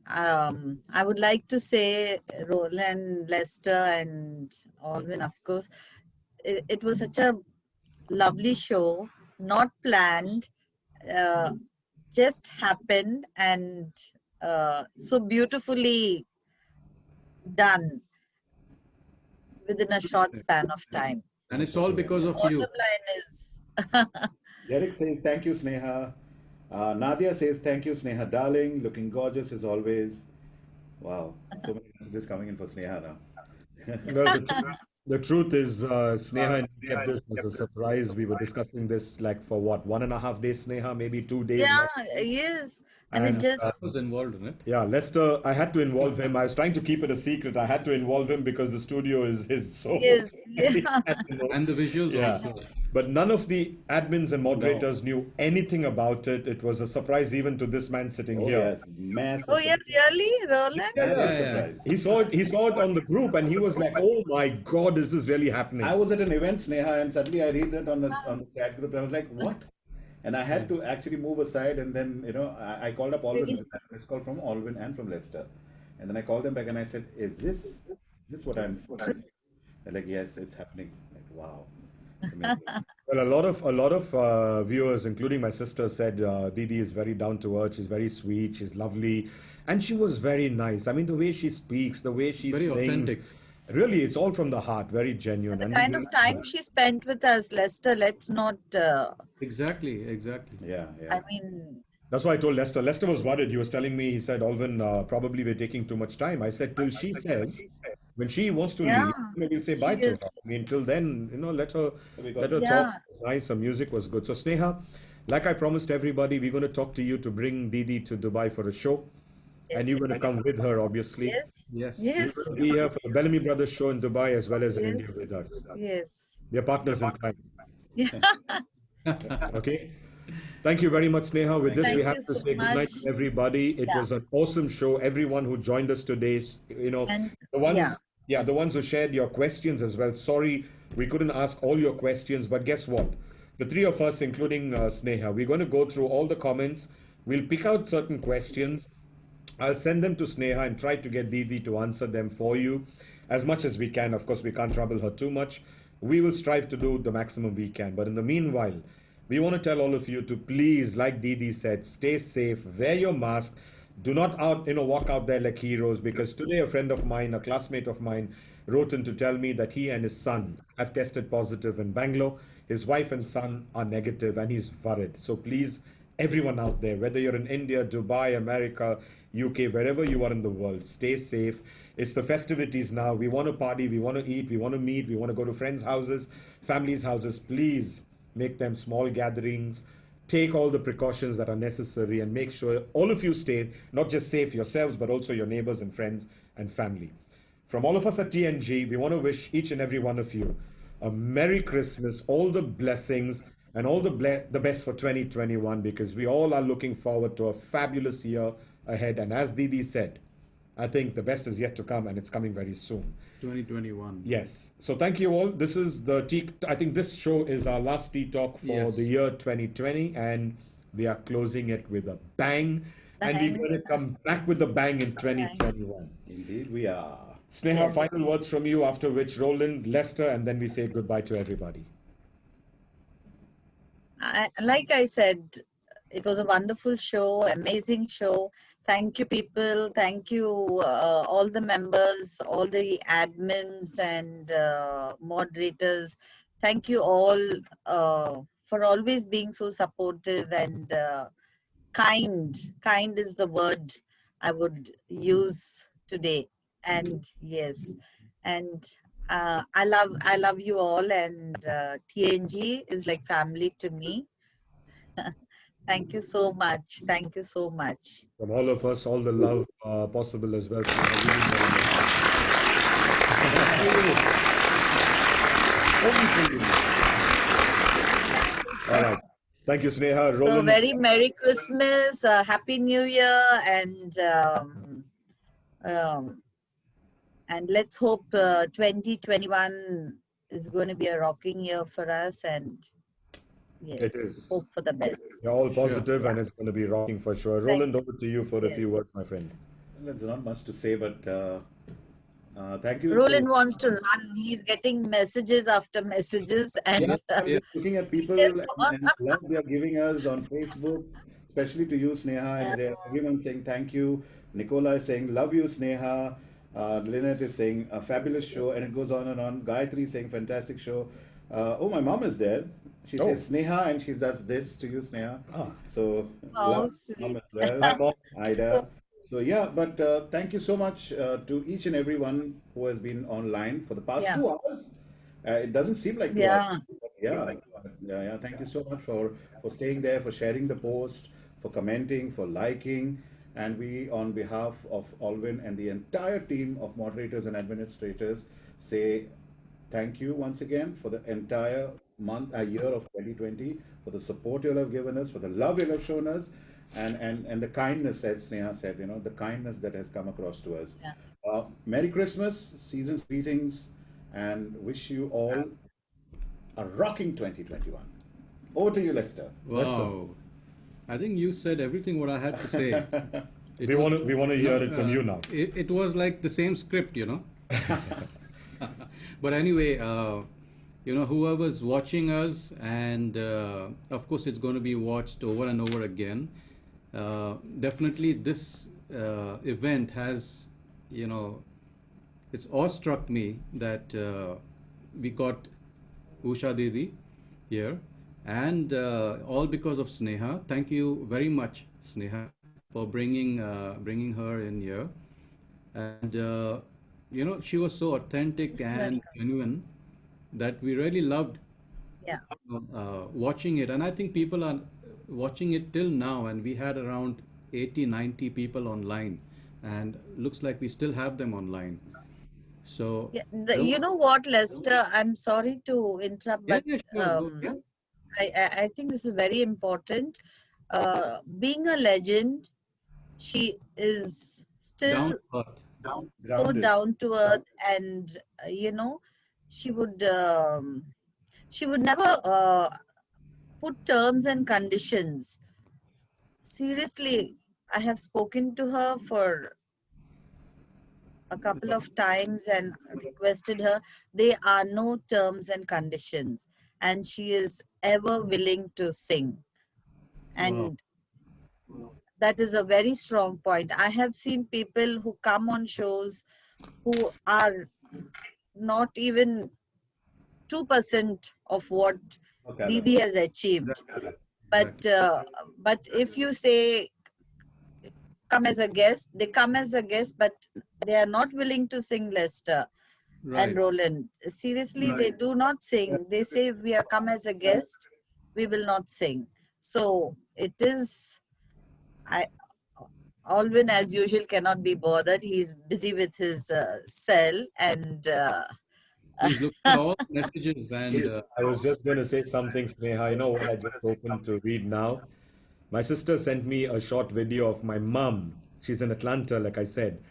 I would like to say Roland, Lester, and Alvin, of course. It was such a lovely show, not planned, just happened, and so beautifully done within a short span of time. And it's all because of Bottom you. line is, Derek says, thank you, Sneha. Nadia says, thank you, Sneha, darling. Looking gorgeous as always. Wow. So many messages coming in for Sneha now. Well, the truth is, Sneha and I kept this as a surprise. We were discussing this like for what, 1.5 days, Sneha, maybe 2 days. yeah, now. yes, and And, it just I was involved in it. Yeah, Lester, I had to involve him. I was trying to keep it a secret. I had to involve him because the studio is his. So yes, he yeah. had to know. And the visuals Yeah. also. But none of the admins and moderators knew anything about it. It was a surprise even to this man sitting Oh, here. yes. Massive. Oh yeah, really, Roland? Massive Yeah, yeah. surprise. He saw it on the group and he was like, "Oh my God, is this really happening?" I was at an event, Sneha, and suddenly I read that on the chat group. I was like, what? And I had to actually move aside, and then, I called up Alvin. Really? This call from Alvin and from Leicester. And then I called them back and I said, is this what I'm seeing? They're like, yes, it's happening. Like, wow. It's amazing. Well, a lot of viewers, including my sister, said Didi is very down to earth. She's very sweet. She's lovely, and she was very nice. I mean, the way she speaks, the way she Very sings, authentic. really, it's all from the heart. Very genuine. The And kind of time she spent with us, Lester, let's not, Exactly, exactly. Yeah, I yeah. mean, that's why I told Lester. Lester was worried. He was telling me, he said, Alvin, probably we're taking too much time. I said, till she says, when she wants to yeah, leave, we'll say bye she to is, her. I mean, till then, let her We let got her yeah, talk. Nice, her music was good. So Sneha, like I promised everybody, we're going to talk to you to bring Didi to Dubai for a show. And you're yes, going to come with her, obviously. yes, Yes. You're yes, going to be here for the Bellamy Brothers show in Dubai as well as in India yes, with us. yes, We're partners in crime. yeah. Okay. Thank you very much, Sneha. With this, Thank we you have to so say good night much. to everybody. It Yeah, was an awesome show. Everyone who joined us today, and the yeah, ones, yeah, the ones who shared your questions as well. Sorry, we couldn't ask all your questions, but guess what? The three of us, including Sneha, we're going to go through all the comments. We'll pick out certain questions. I'll send them to Sneha and try to get Didi to answer them for you as much as we can. Of course, we can't trouble her too much. We will strive to do the maximum we can. But in the meanwhile, we want to tell all of you to please, like Didi said, stay safe, wear your mask, do not walk out there like heroes. Because today a friend of mine, a classmate of mine, wrote in to tell me that he and his son have tested positive in Bangalore. His wife and son are negative and he's worried. So please, everyone out there, whether you're in India, Dubai, America, UK, wherever you are in the world, stay safe. It's the festivities now. We want to party, we want to eat, we want to meet, we want to go to friends' houses, families' houses. Please make them small gatherings. Take all the precautions that are necessary and make sure all of you stay not just safe yourselves, but also your neighbors and friends and family. From all of us at TNG, we want to wish each and every one of you a Merry Christmas, all the blessings, and all the best for 2021, because we all are looking forward to a fabulous year ahead. And as Didi said, I think the best is yet to come, and it's coming very soon. 2021. Yes. So thank you all. This is the I think this show is our last TeaTalk for Yes. the year 2020, and we are closing it with a bang. And we're bang, going to come back with a bang in bang. 2021. Indeed, we are. Sneha, Yes. final words from you, after which Roland, Lester, and then we say goodbye to everybody. Like I said, it was a wonderful show, amazing show. Thank you, people. Thank you, all the members, all the admins and moderators. Thank you all for always being so supportive and kind. Kind is the word I would use today. And yes, and I love you all, and TNG is like family to me. Thank you so much. Thank you so much. From all of us, all the love possible as well. Sneha. Really very much. Only for you. All right. Thank you, Sneha. So Roland. very Merry Christmas, Happy New Year, and let's hope 2021 is going to be a rocking year for us, and It yes, is. hope for the best. You're all positive and it's going to be rocking for sure. Roland, over to you for a few Yes. words, my friend. There's not much to say, but thank you. Roland wants to run. He's getting messages after messages, and Yeah. Looking at people Yes. and love they are giving us on Facebook, especially to you, Sneha, and everyone saying thank you. Nicola is saying love you, Sneha. Lynette is saying a fabulous show, and it goes on and on. Gayatri is saying fantastic show. Oh, my mom is there. She Oh. says Sneha, and she does this to you, Sneha. Ah. So Oh, love sweet. mom as well. Hi, Mom. Ida. So yeah, but thank you so much to each and everyone who has been online for the past Yeah. 2 hours. It doesn't seem like 2 Yeah. hours. Yeah. Thank you so much for staying there, for sharing the post, for commenting, for liking. And we, on behalf of Alvin and the entire team of moderators and administrators, say thank you once again for the entire year of 2020, for the support you all have given us, for the love you all have shown us, and the kindness, as Sneha said, the kindness that has come across to us. Yeah. Merry Christmas, season's greetings, and wish you all a rocking 2021. Over to you, Lester. Wow. I think you said everything what I had to say. It We was- want to hear it from you now. It was like the same script, But anyway, whoever's watching us, and of course it's going to be watched over and over again. Definitely this event has, it's awestruck me that we got Usha Didi here, and all because of Sneha. Thank you very much, Sneha, for bringing her in here. And she was so authentic and genuine that we really loved Yeah. watching it. And I think people are watching it till now, and we had around 80, 90 people online, and looks like we still have them online. So Yeah, you know what, Lester? I'm sorry to interrupt, yeah, but yeah, sure, go ahead. I think this is very important. Being a legend, she is still Down to earth. so Grounded. down to earth, and she would never put terms and conditions. Seriously, I have spoken to her for a couple of times and requested her. There are no terms and conditions, and she is ever willing to sing. And that is a very strong point. I have seen people who come on shows who are not even 2% of what Okay. Didi has achieved. But if you say come as a guest, they come as a guest, but they are not willing to sing, Lester Right. and Roland. Seriously, they do not sing. They say we are come as a guest, we will not sing. So it is, Alvin as usual cannot be bothered. He's busy with his cell, and He's looking at all the messages, and I was just going to say something, Sneha. You know what I just opened to read now? My sister sent me a short video of my mom. She's in Atlanta, like I said.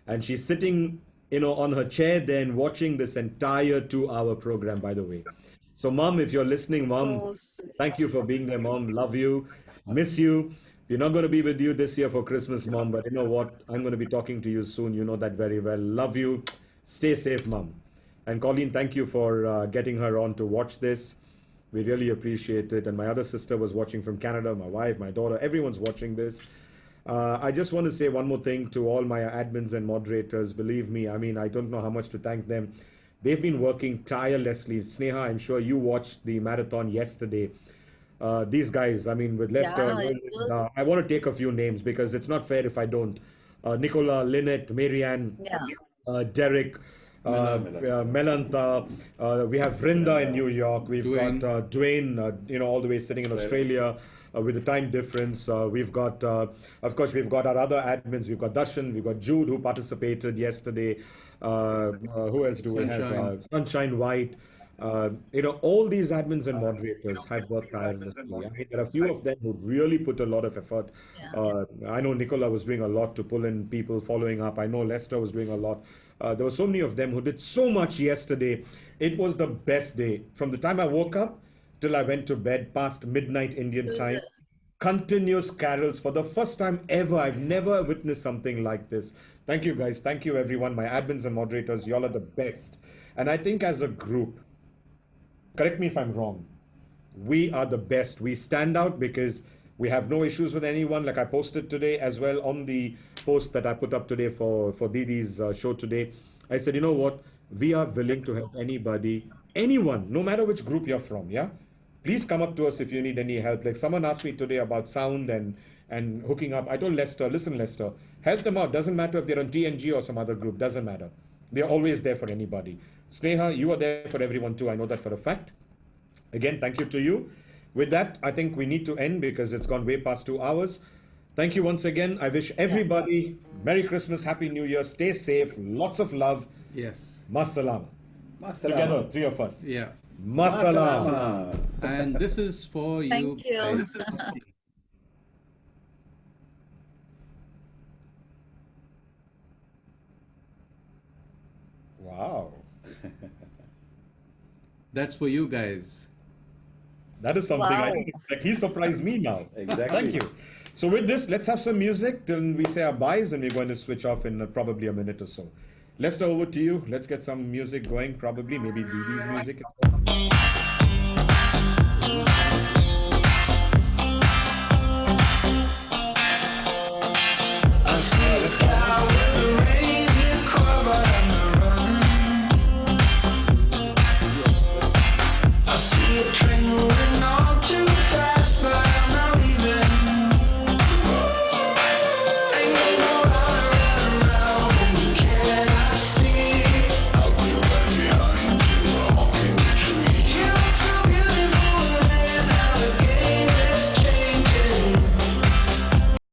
And she's sitting, on her chair there and watching this entire 2-hour program, by the way. So, Mom, if you're listening, Mom, so sweet. thank you for being there, Mom. Love you. Miss you. We're not going to be with you this year for Christmas, Mom, but you know what? I'm going to be talking to you soon. You know that very well. Love you. Stay safe, Mom. And Colleen, thank you for getting her on to watch this. We really appreciate it. And my other sister was watching from Canada, my wife, my daughter, everyone's watching this. I just want to say one more thing to all my admins and moderators. Believe me, I mean, I don't know how much to thank them. They've been working tirelessly. Sneha, I'm sure you watched the marathon yesterday. These guys, I mean, with Lester, Yeah, it was. I want to take a few names because it's not fair if I don't. Nicola, Lynette, Marianne, Yeah. Derek, Melantha, we have Vrinda in New York, we've Dwayne. got Dwayne, all the way sitting in Australia with the time difference. We've got, of course, we've got our other admins. We've got Darshan, we've got Jude who participated yesterday. Who else do we have? Sunshine. Sunshine White. All these admins and moderators have worked tirelessly. I mean, there are a few of them who really put a lot of effort. I know Nicola was doing a lot to pull in people following up. I know Lester was doing a lot. There were so many of them who did so much yesterday. It was the best day. From the time I woke up till I went to bed past midnight Indian time, continuous carols for the first time ever. I've never witnessed something like this. Thank you guys. Thank you everyone. My admins and moderators, y'all are the best. And I think as a group, correct me if I'm wrong, we are the best. We stand out because we have no issues with anyone. Like I posted today as well on the post that I put up today for Didi's show today. I said, you know what? We are willing to help anybody, anyone, no matter which group you're from. Yeah. Please come up to us if you need any help. Like someone asked me today about sound and hooking up. I told Lester, listen, Lester, help them out. Doesn't matter if they're on TNG or some other group. Doesn't matter. We're always there for anybody. Sneha, you are there for everyone too. I know that for a fact. Again, thank you to you. With that, I think we need to end because it's gone way past 2 hours. Thank you once again. I wish everybody Merry Christmas, Happy New Year. Stay safe. Lots of love. Yes. Masalam. Together, three of us. Yeah. Masalam. And this is for you. Thank you. guys. Wow. That's for you guys. That is something I Wow. didn't expect. He surprised me now. Exactly. Thank you. So with this, let's have some music till we say our byes, and we're going to switch off in probably a minute or so. Lester, over to you. Let's get some music going. Probably, maybe Didi's music.